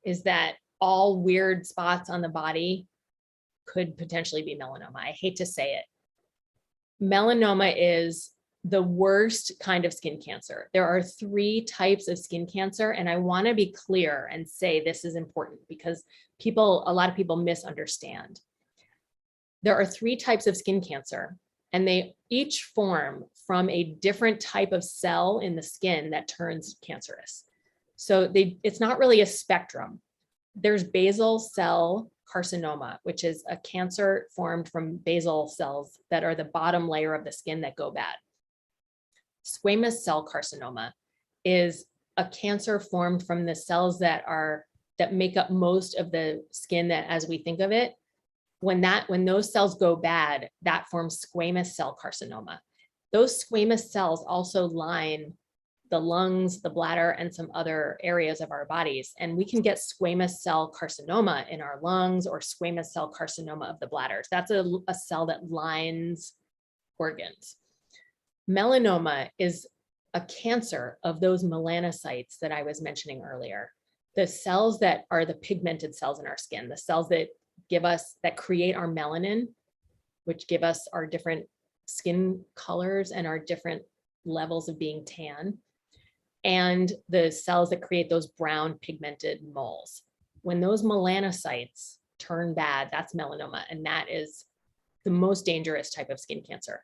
is that all weird spots on the body could potentially be melanoma. I hate to say it. Melanoma is the worst kind of skin cancer. There are 3 types of skin cancer, and I want to be clear and say this is important because a lot of people misunderstand. There are 3 types of skin cancer, and they each form from a different type of cell in the skin that turns cancerous. So it's not really a spectrum. There's basal cell carcinoma, which is a cancer formed from basal cells that are the bottom layer of the skin that go bad. Squamous cell carcinoma is a cancer formed from the cells that make up most of the skin that, as we think of it, when those cells go bad, that forms squamous cell carcinoma. Those squamous cells also line the lungs, the bladder, and some other areas of our bodies. And we can get squamous cell carcinoma in our lungs or squamous cell carcinoma of the bladder. That's a cell that lines organs. Melanoma is a cancer of those melanocytes that I was mentioning earlier. The cells that are the pigmented cells in our skin, the cells that create our melanin, which give us our different skin colors and our different levels of being tan, and the cells that create those brown pigmented moles. When those melanocytes turn bad, that's melanoma, and that is the most dangerous type of skin cancer.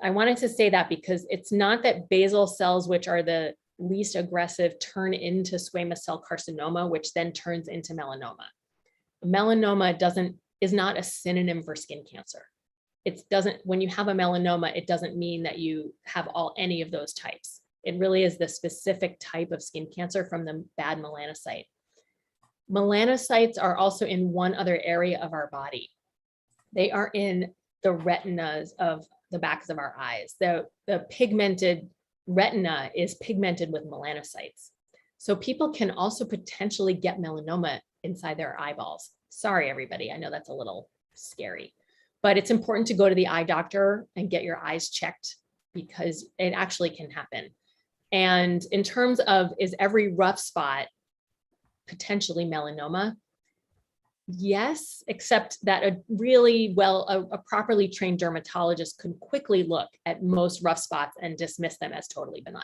I wanted to say that because it's not that basal cells, which are the least aggressive, turn into squamous cell carcinoma, which then turns into melanoma. Melanoma is not a synonym for skin cancer. When you have a melanoma, it doesn't mean that you have any of those types. It really is the specific type of skin cancer from the bad melanocyte. Melanocytes are also in one other area of our body. They are in the retinas of the backs of our eyes. The pigmented retina is pigmented with melanocytes. So people can also potentially get melanoma inside their eyeballs. Sorry, everybody. I know that's a little scary, but it's important to go to the eye doctor and get your eyes checked because it actually can happen. And in terms of, is every rough spot potentially melanoma? Yes, except that a properly trained dermatologist can quickly look at most rough spots and dismiss them as totally benign.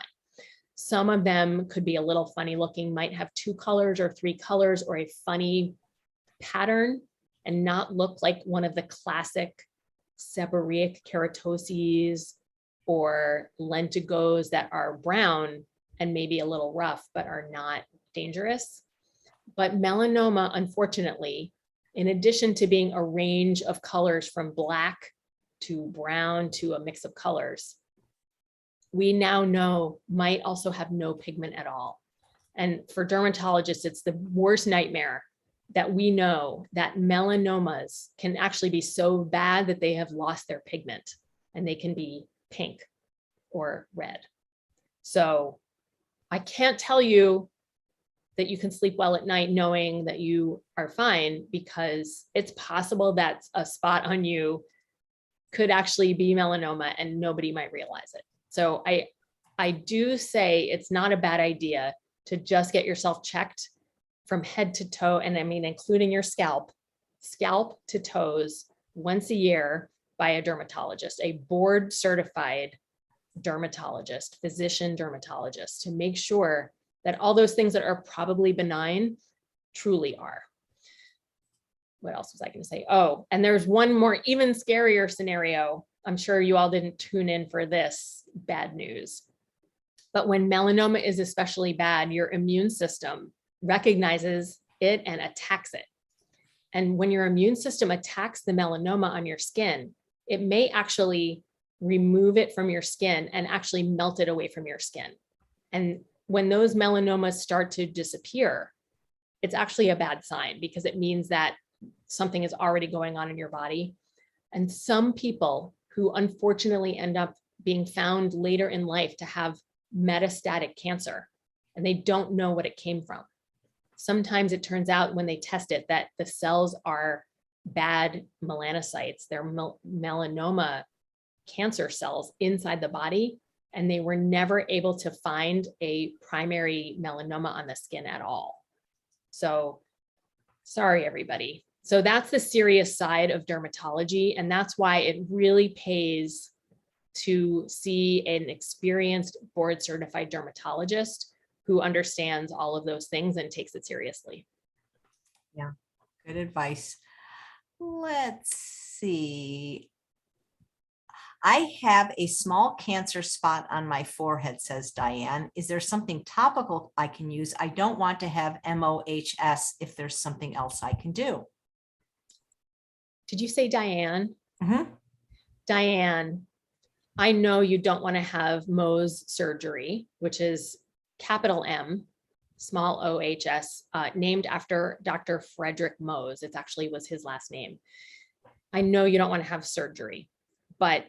Some of them could be a little funny looking, might have 2 colors or 3 colors or a funny pattern and not look like one of the classic seborrheic keratoses or lentigos that are brown and maybe a little rough, but are not dangerous. But melanoma, unfortunately, in addition to being a range of colors from black to brown to a mix of colors, we now know might also have no pigment at all. And for dermatologists, it's the worst nightmare that we know that melanomas can actually be so bad that they have lost their pigment and they can be pink or red. So I can't tell you that you can sleep well at night knowing that you are fine, because it's possible that a spot on you could actually be melanoma and nobody might realize it. So I do say it's not a bad idea to just get yourself checked from head to toe, and I mean, including your scalp to toes once a year by a dermatologist, a board certified dermatologist, physician dermatologist, to make sure that all those things that are probably benign truly are. What else was I going to say? Oh, and there's one more even scarier scenario. I'm sure you all didn't tune in for this bad news. But when melanoma is especially bad, your immune system recognizes it and attacks it. And when your immune system attacks the melanoma on your skin, it may actually remove it from your skin and actually melt it away from your skin. And when those melanomas start to disappear, it's actually a bad sign because it means that something is already going on in your body. And some people who unfortunately end up being found later in life to have metastatic cancer, and they don't know what it came from. Sometimes it turns out when they test it that the cells are bad melanocytes, they're melanoma cancer cells inside the body, and they were never able to find a primary melanoma on the skin at all. So sorry, everybody. So that's the serious side of dermatology, and that's why it really pays to see an experienced board certified dermatologist who understands all of those things and takes it seriously. Yeah, good advice. Let's see. I have a small cancer spot on my forehead, says Diane. Is there something topical I can use? I don't want to have MOHS if there's something else I can do. Did you say Diane? Mm-hmm. Diane, I know you don't want to have Mohs surgery, which is capital M, small OHS, named after Dr. Frederick Mohs. It actually was his last name. I know you don't want to have surgery, but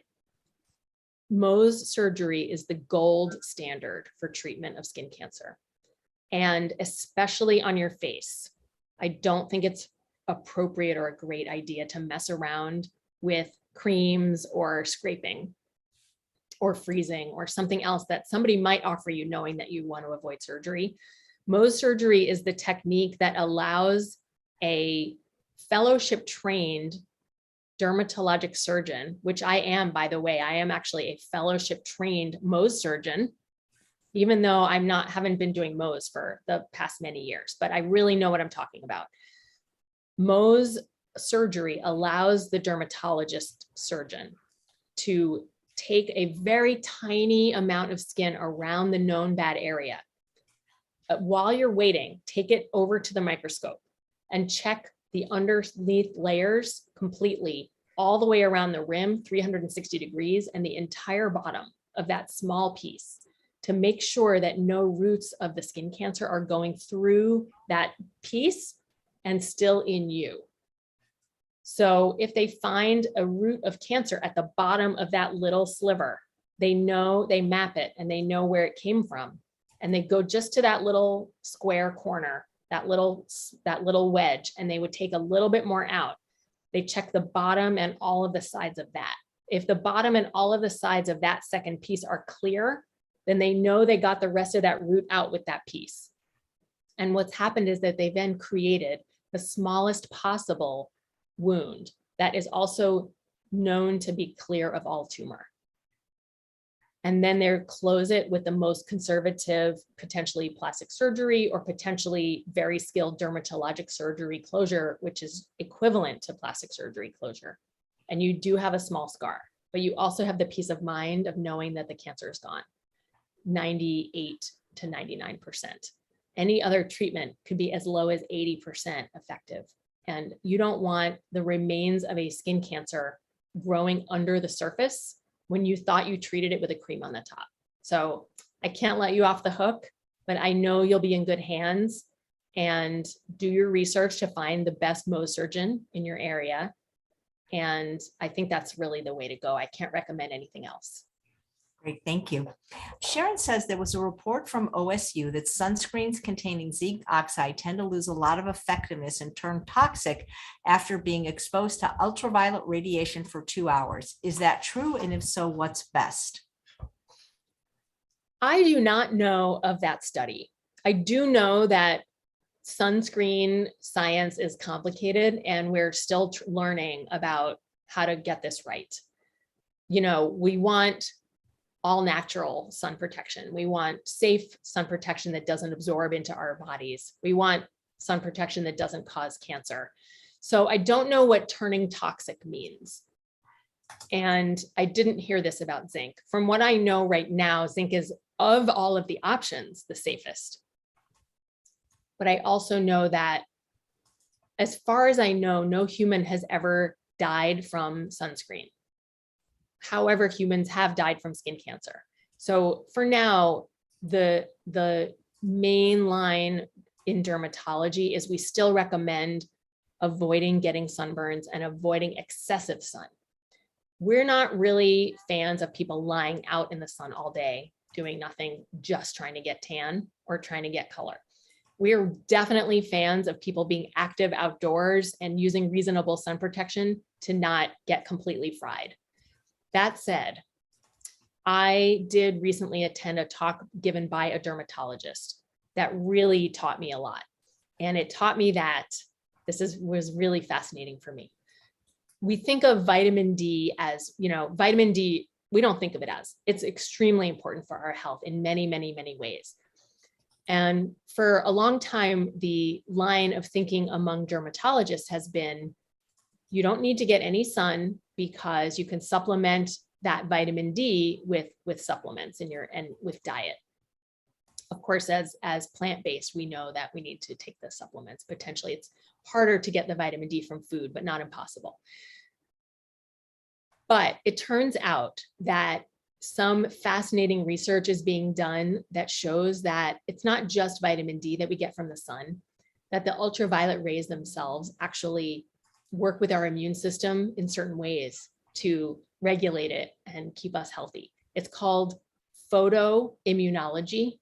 Mohs surgery is the gold standard for treatment of skin cancer, and especially on your face. I don't think it's appropriate or a great idea to mess around with creams or scraping or freezing or something else that somebody might offer you knowing that you want to avoid surgery. Mohs surgery is the technique that allows a fellowship trained dermatologic surgeon, which I am, by the way, I am actually a fellowship trained Mohs surgeon, even though haven't been doing Mohs for the past many years, but I really know what I'm talking about. Mohs surgery allows the dermatologist surgeon to take a very tiny amount of skin around the known bad area. While you're waiting, take it over to the microscope and check the underneath layers completely, all the way around the rim, 360 degrees, and the entire bottom of that small piece, to make sure that no roots of the skin cancer are going through that piece and still in you. So if they find a root of cancer at the bottom of that little sliver, they know, they map it and they know where it came from. And they go just to that little square corner, that little wedge, and they would take a little bit more out. They check the bottom and all of the sides of that. If the bottom and all of the sides of that second piece are clear, then they know they got the rest of that root out with that piece. And what's happened is that they then created the smallest possible wound that is also known to be clear of all tumor. And then they close it with the most conservative, potentially plastic surgery or potentially very skilled dermatologic surgery closure, which is equivalent to plastic surgery closure. And you do have a small scar, but you also have the peace of mind of knowing that the cancer is gone, 98 to 99%. Any other treatment could be as low as 80% effective. And you don't want the remains of a skin cancer growing under the surface when you thought you treated it with a cream on the top. So I can't let you off the hook, but I know you'll be in good hands, and do your research to find the best Mohs surgeon in your area. And I think that's really the way to go. I can't recommend anything else. Great, thank you. Sharon says there was a report from OSU that sunscreens containing zinc oxide tend to lose a lot of effectiveness and turn toxic after being exposed to ultraviolet radiation for 2 hours. Is that true? And if so, what's best? I do not know of that study. I do know that sunscreen science is complicated and we're still learning about how to get this right. You know, we want all natural sun protection. We want safe sun protection that doesn't absorb into our bodies. We want sun protection that doesn't cause cancer. So I don't know what turning toxic means. And I didn't hear this about zinc. From what I know right now, zinc is, of all of the options, the safest. But I also know that, as far as I know, no human has ever died from sunscreen. However, humans have died from skin cancer. So for now, the main line in dermatology is we still recommend avoiding getting sunburns and avoiding excessive sun. We're not really fans of people lying out in the sun all day, doing nothing, just trying to get tan or trying to get color. We're definitely fans of people being active outdoors and using reasonable sun protection to not get completely fried. That said, I did recently attend a talk given by a dermatologist that really taught me a lot. And it taught me that was really fascinating for me. We think of vitamin D as, vitamin D, we don't think of it as. It's extremely important for our health in many, many, many ways. And for a long time, the line of thinking among dermatologists has been, you don't need to get any sun because you can supplement that vitamin D with supplements and with diet. Of course, as plant-based, we know that we need to take the supplements. Potentially, it's harder to get the vitamin D from food, but not impossible. But it turns out that some fascinating research is being done that shows that it's not just vitamin D that we get from the sun, that the ultraviolet rays themselves actually work with our immune system in certain ways to regulate it and keep us healthy. It's called photoimmunology.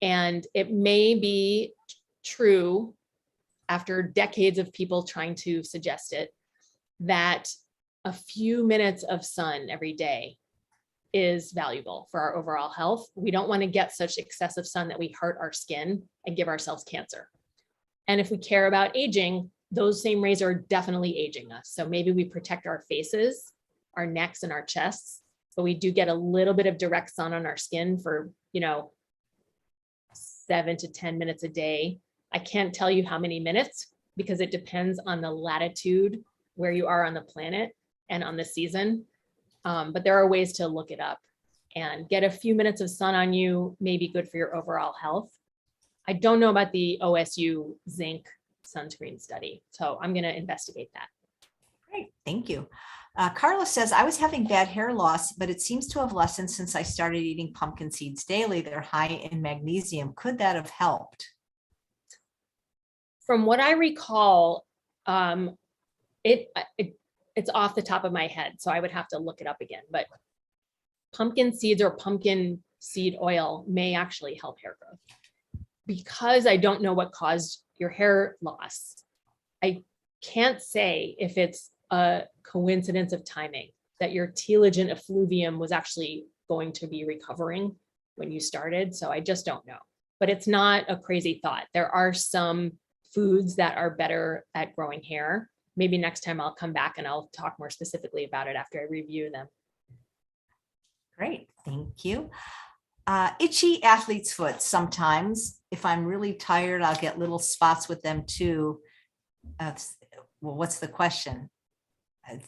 And it may be true, after decades of people trying to suggest it, that a few minutes of sun every day is valuable for our overall health. We don't want to get such excessive sun that we hurt our skin and give ourselves cancer. And if we care about aging, those same rays are definitely aging us. So maybe we protect our faces, our necks, and our chests, but we do get a little bit of direct sun on our skin for, 7 to 10 minutes a day. I can't tell you how many minutes because it depends on the latitude where you are on the planet and on the season. But there are ways to look it up, and get a few minutes of sun on you may be good for your overall health. I don't know about the OSU zinc sunscreen study, so I'm going to investigate that. Great, thank you. Carla says, I was having bad hair loss, but it seems to have lessened since I started eating pumpkin seeds daily. They're high in magnesium. Could that have helped? From what I recall, it's off the top of my head, so I would have to look it up again. But pumpkin seeds or pumpkin seed oil may actually help hair growth. Because I don't know what caused your hair loss, I can't say if it's a coincidence of timing that your telogen effluvium was actually going to be recovering when you started. So I just don't know. But it's not a crazy thought. There are some foods that are better at growing hair. Maybe next time I'll come back and I'll talk more specifically about it after I review them. Great, thank you. Itchy athlete's foot. Sometimes if I'm really tired, I'll get little spots with them too. Well, what's the question?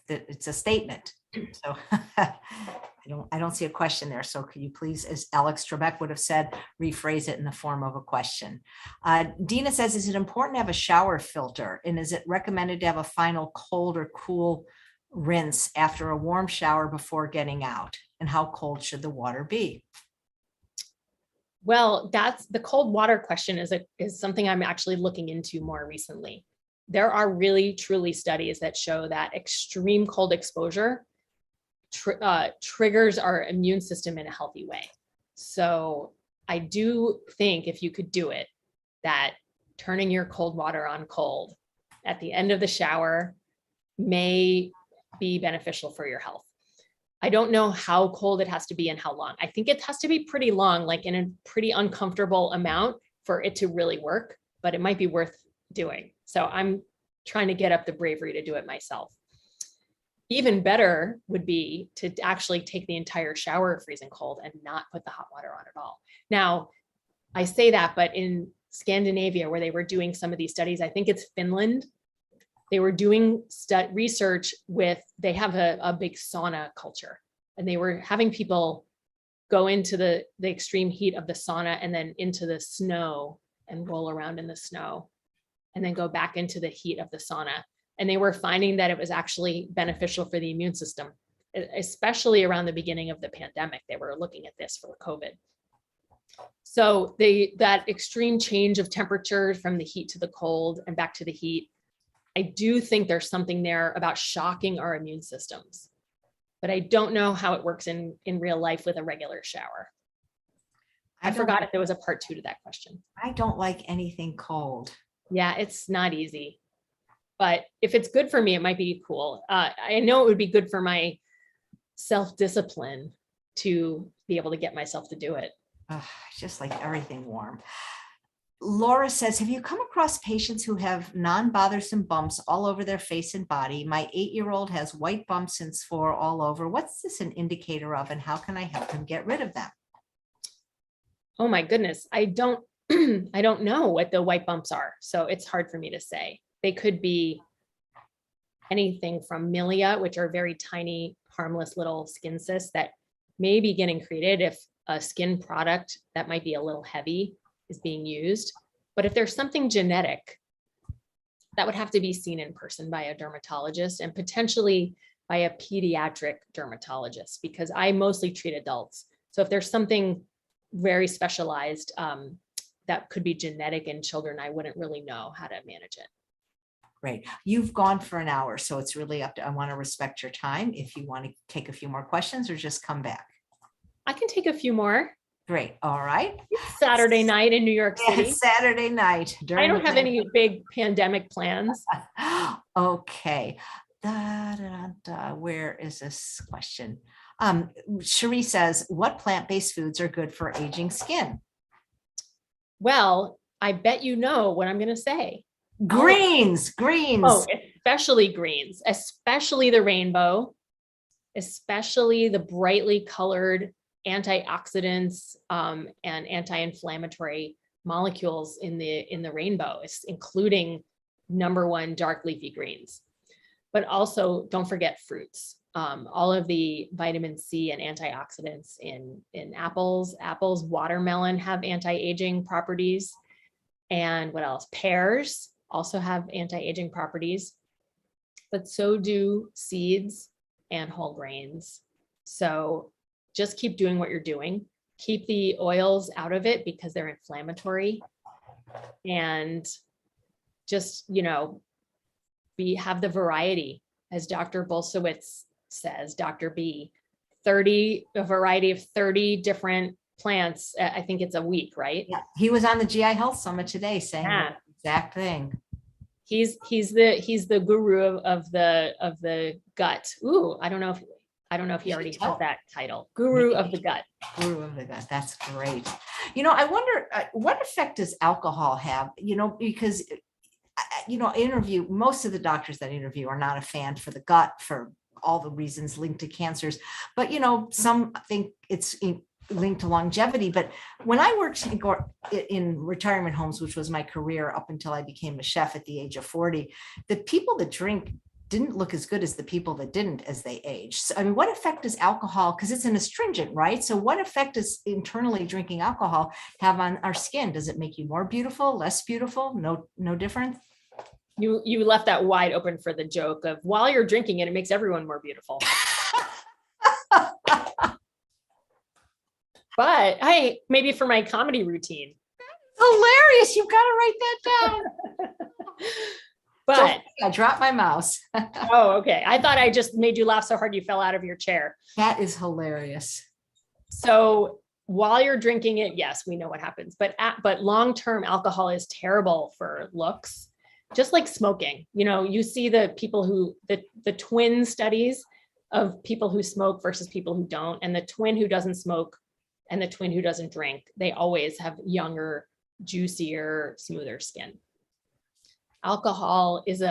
It's a statement. So I don't see a question there. So could you please, as Alex Trebek would have said, rephrase it in the form of a question? Dina says, is it important to have a shower filter? And is it recommended to have a final cold or cool rinse after a warm shower before getting out? And how cold should the water be? Well, that's the cold water question is something I'm actually looking into more recently. There are really truly studies that show that extreme cold exposure triggers our immune system in a healthy way. So I do think if you could do it, that turning your cold water on cold at the end of the shower may be beneficial for your health. I don't know how cold it has to be and how long. I think it has to be pretty long, like in a pretty uncomfortable amount for it to really work, but it might be worth doing. So I'm trying to get up the bravery to do it myself. Even better would be to actually take the entire shower freezing cold and not put the hot water on at all. Now, I say that, but in Scandinavia, where they were doing some of these studies, I think it's Finland, they were doing research with, they have a big sauna culture, and they were having people go into the extreme heat of the sauna and then into the snow and roll around in the snow and then go back into the heat of the sauna. And they were finding that it was actually beneficial for the immune system, especially around the beginning of the pandemic. They were looking at this for COVID. So that extreme change of temperature from the heat to the cold and back to the heat, I do think there's something there about shocking our immune systems, but I don't know how it works in real life with a regular shower. I forgot if there was a part 2 to that question. I don't like anything cold. Yeah, it's not easy, but if it's good for me, it might be cool. I know it would be good for my self-discipline to be able to get myself to do it. Just like everything warm. Laura says, have you come across patients who have non-bothersome bumps all over their face and body? My 8-year-old has white bumps and sore all over. What's this an indicator of, and how can I help him get rid of them? Oh my goodness. I don't know what the white bumps are. So it's hard for me to say. They could be anything from milia, which are very tiny, harmless little skin cysts that may be getting created if a skin product that might be a little heavy is being used. But if there's something genetic, that would have to be seen in person by a dermatologist and potentially by a pediatric dermatologist, because I mostly treat adults. So if there's something very specialized that could be genetic in children, I wouldn't really know how to manage it. Great. You've gone for an hour, so it's really up to, I want to respect your time. If you want to take a few more questions or just come back. I can take a few more. Great. All right. It's Saturday night in New York City. It's Saturday night. I don't have any big pandemic plans. Okay. Where is this question? Cherie says, what plant-based foods are good for aging skin? Well, I bet you know what I'm going to say. Greens, Oh, greens. especially greens, especially the rainbow, especially the brightly colored antioxidants and anti-inflammatory molecules in the rainbow, including number one dark leafy greens. But also don't forget fruits. All of the vitamin C and antioxidants in apples, watermelon have anti-aging properties. And what else? Pears also have anti-aging properties, but so do seeds and whole grains. So just keep doing what you're doing. Keep the oils out of it because they're inflammatory. And just, have the variety, as Dr. Bolsewicz says, Dr. B, a variety of 30 different plants. I think it's a week, right? Yeah, he was on the GI Health Summit today saying that exact thing. He's the guru of the gut. Ooh, I don't know if he already has that title. Guru of the gut. Guru of the gut. That's great. I wonder what effect does alcohol have? Because most of the doctors that interview are not a fan for the gut for all the reasons linked to cancers, but some think it's linked to longevity. But when I worked in retirement homes, which was my career up until I became a chef at the age of 40, the people that drink didn't look as good as the people that didn't as they aged. So, I mean, what effect does alcohol, because it's an astringent, right? So what effect does internally drinking alcohol have on our skin? Does it make you more beautiful, less beautiful? No different? You left that wide open for the joke of while you're drinking it, it makes everyone more beautiful. But hey, maybe for my comedy routine. Hilarious. You've got to write that down. But I dropped my mouse. Oh, okay. I thought I just made you laugh so hard you fell out of your chair. That is hilarious. So while you're drinking it, yes, we know what happens. But long-term alcohol is terrible for looks, just like smoking. You see the people who the twin studies of people who smoke versus people who don't, and the twin who doesn't smoke and the twin who doesn't drink, they always have younger, juicier, smoother skin. Alcohol is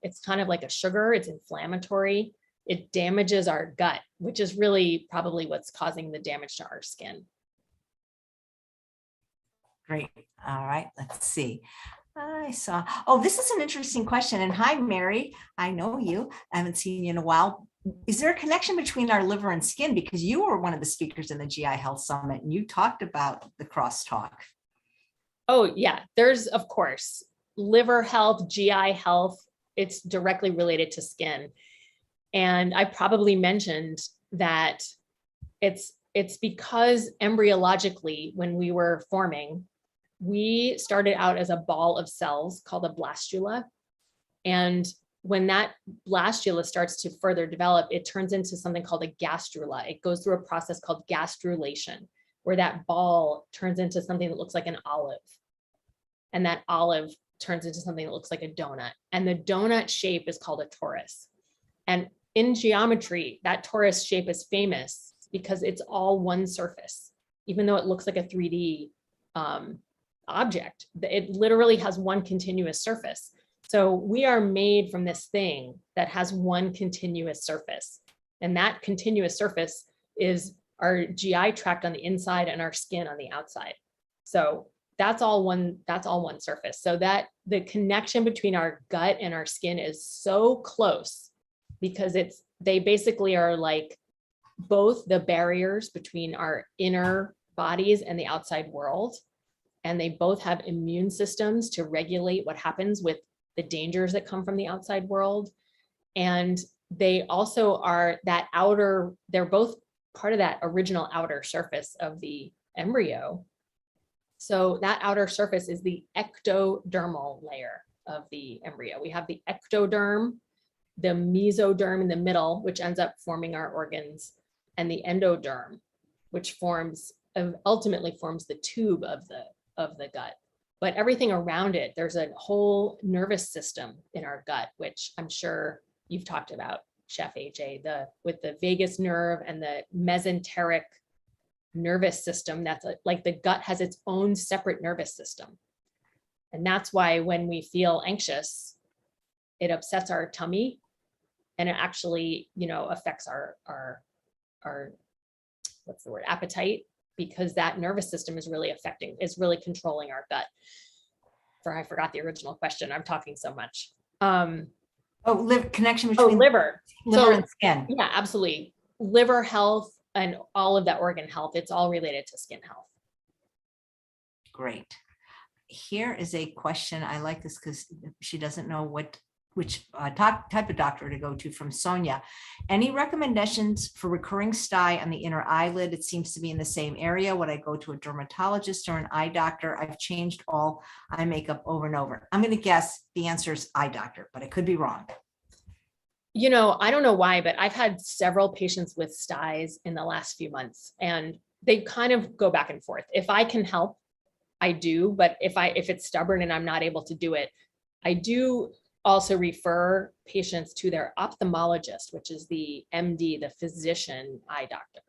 it's kind of like a sugar. It's inflammatory. It damages our gut, which is really probably what's causing the damage to our skin. Great. All right, let's see. This is an interesting question. And hi, Mary. I know you. I haven't seen you in a while. Is there a connection between our liver and skin? Because you were one of the speakers in the GI Health Summit and you talked about the crosstalk. Oh, yeah. There's, of course, liver health, GI health. It's directly related to skin. And I probably mentioned that it's because embryologically, when we were forming, we started out as a ball of cells called a blastula. And when that blastula starts to further develop, it turns into something called a gastrula. It goes through a process called gastrulation, where that ball turns into something that looks like an olive. And that olive turns into something that looks like a donut. And the donut shape is called a torus. And in geometry, that torus shape is famous because it's all one surface. Even though it looks like a 3D object, it literally has one continuous surface. So we are made from this thing that has one continuous surface. And that continuous surface is our GI tract on the inside and our skin on the outside. So that's all one surface. So that the connection between our gut and our skin is so close because they basically are like both the barriers between our inner bodies and the outside world. And they both have immune systems to regulate what happens with the dangers that come from the outside world. And they also are they're both part of that original outer surface of the embryo. So that outer surface is the ectodermal layer of the embryo. We have the ectoderm, the mesoderm in the middle, which ends up forming our organs, and the endoderm, which ultimately forms the tube of the gut. But everything around it, there's a whole nervous system in our gut, which I'm sure you've talked about, Chef AJ, with the vagus nerve and the mesenteric nervous system. That's like the gut has its own separate nervous system. And that's why when we feel anxious, it upsets our tummy, and it actually, affects our what's the word, appetite, because that nervous system is really controlling our gut. I forgot the original question. I'm talking so much. Connection between liver. And skin. Yeah, absolutely. Liver health and all of that organ health, it's all related to skin health. Great. Here is a question. I like this because she doesn't know which type of doctor to go to, from Sonia. Any recommendations for recurring sty on the inner eyelid? It seems to be in the same area. Would I go to a dermatologist or an eye doctor? I've changed all eye makeup over and over. I'm going to guess the answer is eye doctor, but I could be wrong. I don't know why, but I've had several patients with styes in the last few months, and they kind of go back and forth. If I can help, I do, but if it's stubborn and I'm not able to do it, I do also refer patients to their ophthalmologist, which is the MD, the physician eye doctor.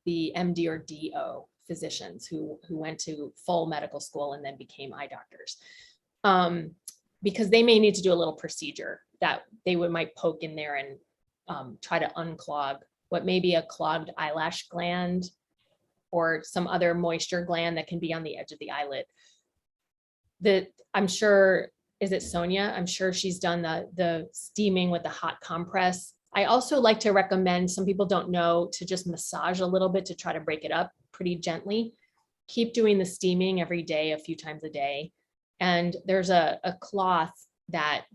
The MD or DO physicians who went to full medical school and then became eye doctors. Because they may need to do a little procedure that they might poke in there and try to unclog what may be a clogged eyelash gland or some other moisture gland that can be on the edge of the eyelid. I'm sure, is it Sonia? I'm sure she's done the steaming with the hot compress. I also like to recommend, some people don't know, to just massage a little bit to try to break it up pretty gently. Keep doing the steaming every day, a few times a day. And there's a cloth that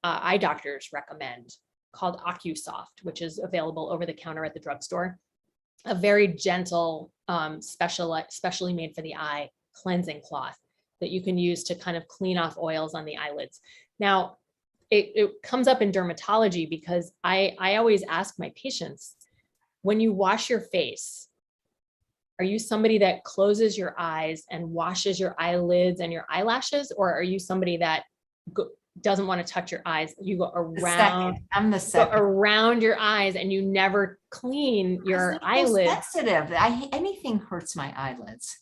eye doctors recommend called OcuSoft, which is available over the counter at the drugstore. A very gentle, specially made for the eye cleansing cloth that you can use to kind of clean off oils on the eyelids. Now, it comes up in dermatology because I always ask my patients, when you wash your face, are you somebody that closes your eyes and washes your eyelids and your eyelashes? Or are you somebody that doesn't want to touch your eyes? You go around, I'm the second. Go around your eyes and you never clean your eyelids. Sensitive. Anything hurts my eyelids.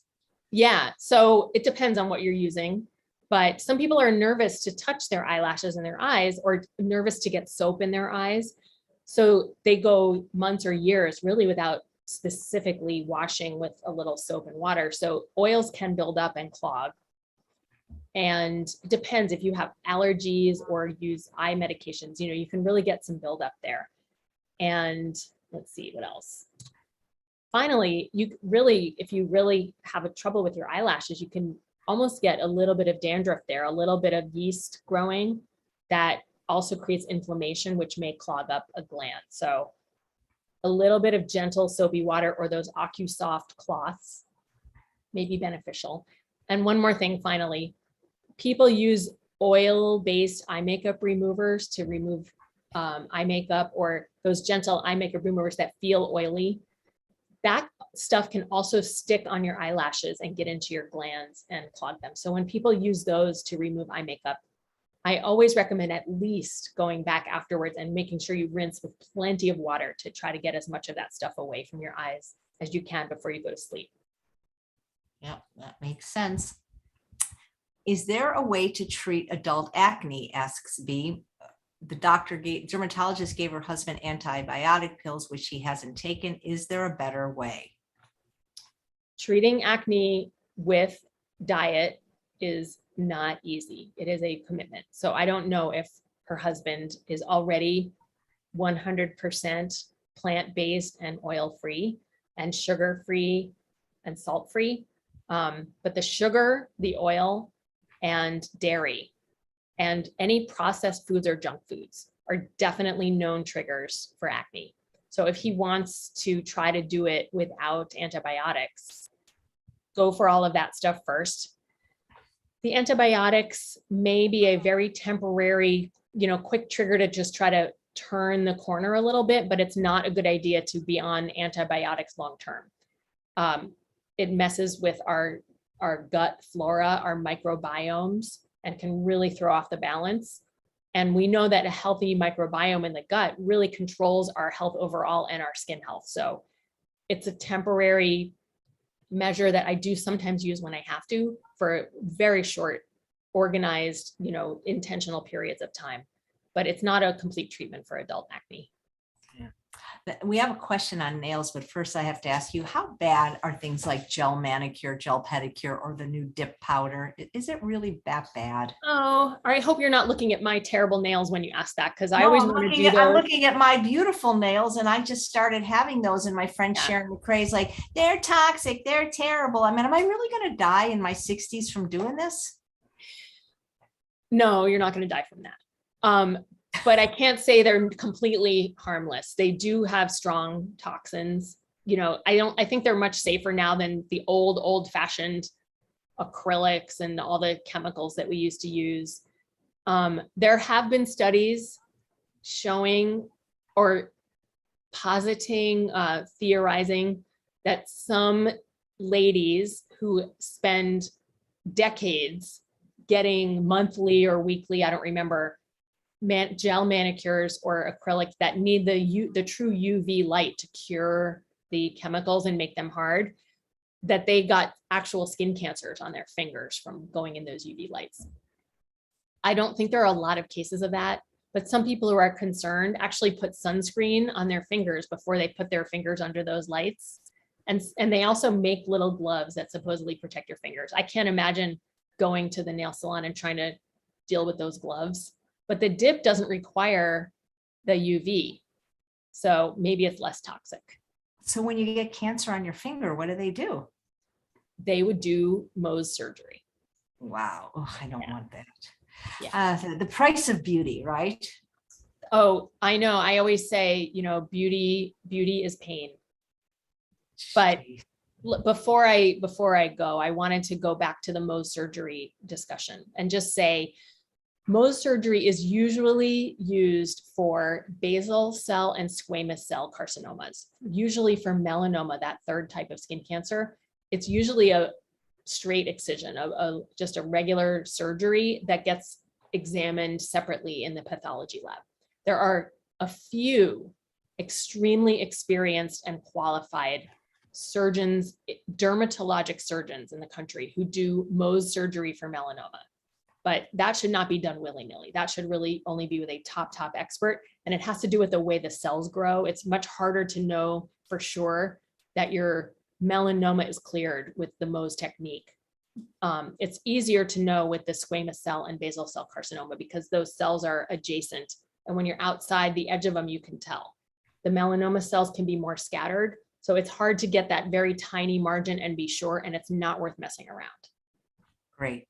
Yeah. So it depends on what you're using. But some people are nervous to touch their eyelashes and their eyes, or nervous to get soap in their eyes. So they go months or years really without specifically washing with a little soap and water. So oils can build up and clog. And it depends if you have allergies or use eye medications, you can really get some buildup there. And let's see what else. Finally, if you really have a trouble with your eyelashes, you can almost get a little bit of dandruff there, a little bit of yeast growing that also creates inflammation, which may clog up a gland. So a little bit of gentle soapy water or those OcuSoft cloths may be beneficial. And one more thing, finally, people use oil-based eye makeup removers to remove eye makeup, or those gentle eye makeup removers that feel oily. That stuff can also stick on your eyelashes and get into your glands and clog them. So when people use those to remove eye makeup, I always recommend at least going back afterwards and making sure you rinse with plenty of water to try to get as much of that stuff away from your eyes as you can before you go to sleep. Yep, that makes sense. Is there a way to treat adult acne, asks B. The dermatologist gave her husband antibiotic pills, which he hasn't taken. Is there a better way? Treating acne with diet is not easy. It is a commitment. So I don't know if her husband is already 100% plant-based and oil-free and sugar-free and salt-free. But the sugar, the oil, and dairy, and any processed foods or junk foods are definitely known triggers for acne. So if he wants to try to do it without antibiotics, go for all of that stuff first. The antibiotics may be a very temporary, quick trigger to just try to turn the corner a little bit, but it's not a good idea to be on antibiotics long-term. It messes with our gut flora, our microbiomes, and can really throw off the balance. And we know that a healthy microbiome in the gut really controls our health overall and our skin health. So it's a temporary, measure that I do sometimes use when I have to for very short, organized, intentional periods of time. But it's not a complete treatment for adult acne. We have a question on nails, but first I have to ask you, how bad are things like gel manicure, gel pedicure, or the new dip powder? Is it really that bad? Oh, I hope you're not looking at my terrible nails when you ask that, because I No, always want to do I'm those. looking at my beautiful nails, and I just started having those, and my friend Yeah. Sharon McCrae's like, they're toxic, they're terrible. I mean, am I really going to die in my 60s from doing this? No, you're not going to die from that. But I can't say they're completely harmless. They do have strong toxins. I think they're much safer now than the old fashioned acrylics and all the chemicals that we used to use. There have been studies showing or positing, theorizing that some ladies who spend decades getting monthly or weekly, I don't remember, gel manicures or acrylics that need the true UV light to cure the chemicals and make them hard, that they got actual skin cancers on their fingers from going in those UV lights. I don't think there are a lot of cases of that, but some people who are concerned actually put sunscreen on their fingers before they put their fingers under those lights. And they also make little gloves that supposedly protect your fingers. I can't imagine going to the nail salon and trying to deal with those gloves. But the dip doesn't require the UV. So maybe it's less toxic. So when you get cancer on your finger, what do they do? They would do Mohs surgery. Wow. Oh, I don't want that. Yeah. The price of beauty, right? Oh, I know. I always say, beauty is pain. But before I go, I wanted to go back to the Mohs surgery discussion and just say, Mohs surgery is usually used for basal cell and squamous cell carcinomas. Usually for melanoma, that third type of skin cancer, it's usually a straight excision, just a regular surgery that gets examined separately in the pathology lab. There are a few extremely experienced and qualified surgeons, dermatologic surgeons in the country who do Mohs surgery for melanoma. But that should not be done willy-nilly. That should really only be with a top expert. And it has to do with the way the cells grow. It's much harder to know for sure that your melanoma is cleared with the Mohs technique. It's easier to know with the squamous cell and basal cell carcinoma because those cells are adjacent. And when you're outside the edge of them, you can tell. The melanoma cells can be more scattered. So it's hard to get that very tiny margin and be sure, and it's not worth messing around. Great.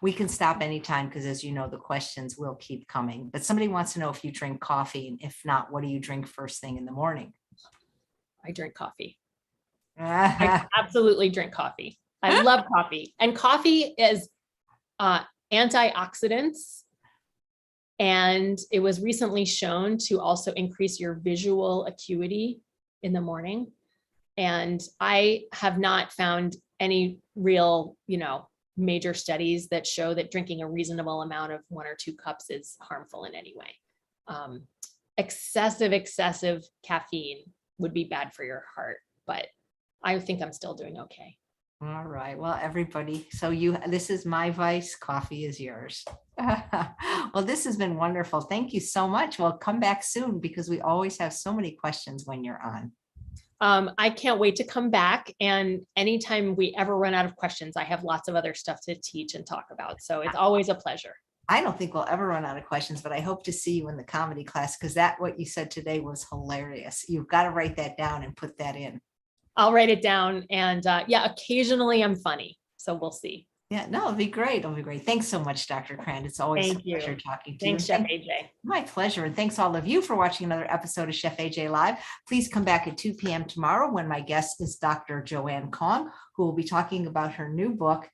We can stop anytime because, as you know, the questions will keep coming. But somebody wants to know if you drink coffee, and if not, what do you drink first thing in the morning? I drink coffee. I absolutely drink coffee. I love coffee. And coffee is antioxidants. And it was recently shown to also increase your visual acuity in the morning. And I have not found any real, major studies that show that drinking a reasonable amount of 1 or 2 cups is harmful in any way. Excessive caffeine would be bad for your heart, but I think I'm still doing okay. All right. Well, everybody, so this is my vice. Coffee is yours. Well, this has been wonderful. Thank you so much. Well, come back soon because we always have so many questions when you're on. I can't wait to come back. And anytime we ever run out of questions, I have lots of other stuff to teach and talk about. So it's always a pleasure. I don't think we'll ever run out of questions, but I hope to see you in the comedy class because what you said today was hilarious. You've got to write that down and put that in. I'll write it down. And occasionally I'm funny. So we'll see. Yeah, no, it'll be great. It'll be great. Thanks so much, Dr. Krant. It's always a pleasure talking to you. Thanks, Chef AJ. My pleasure. And thanks all of you for watching another episode of Chef AJ Live. Please come back at 2 p.m. tomorrow when my guest is Dr. Joanne Kong, who will be talking about her new book,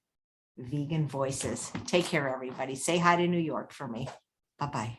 Vegan Voices. Take care, everybody. Say hi to New York for me. Bye-bye.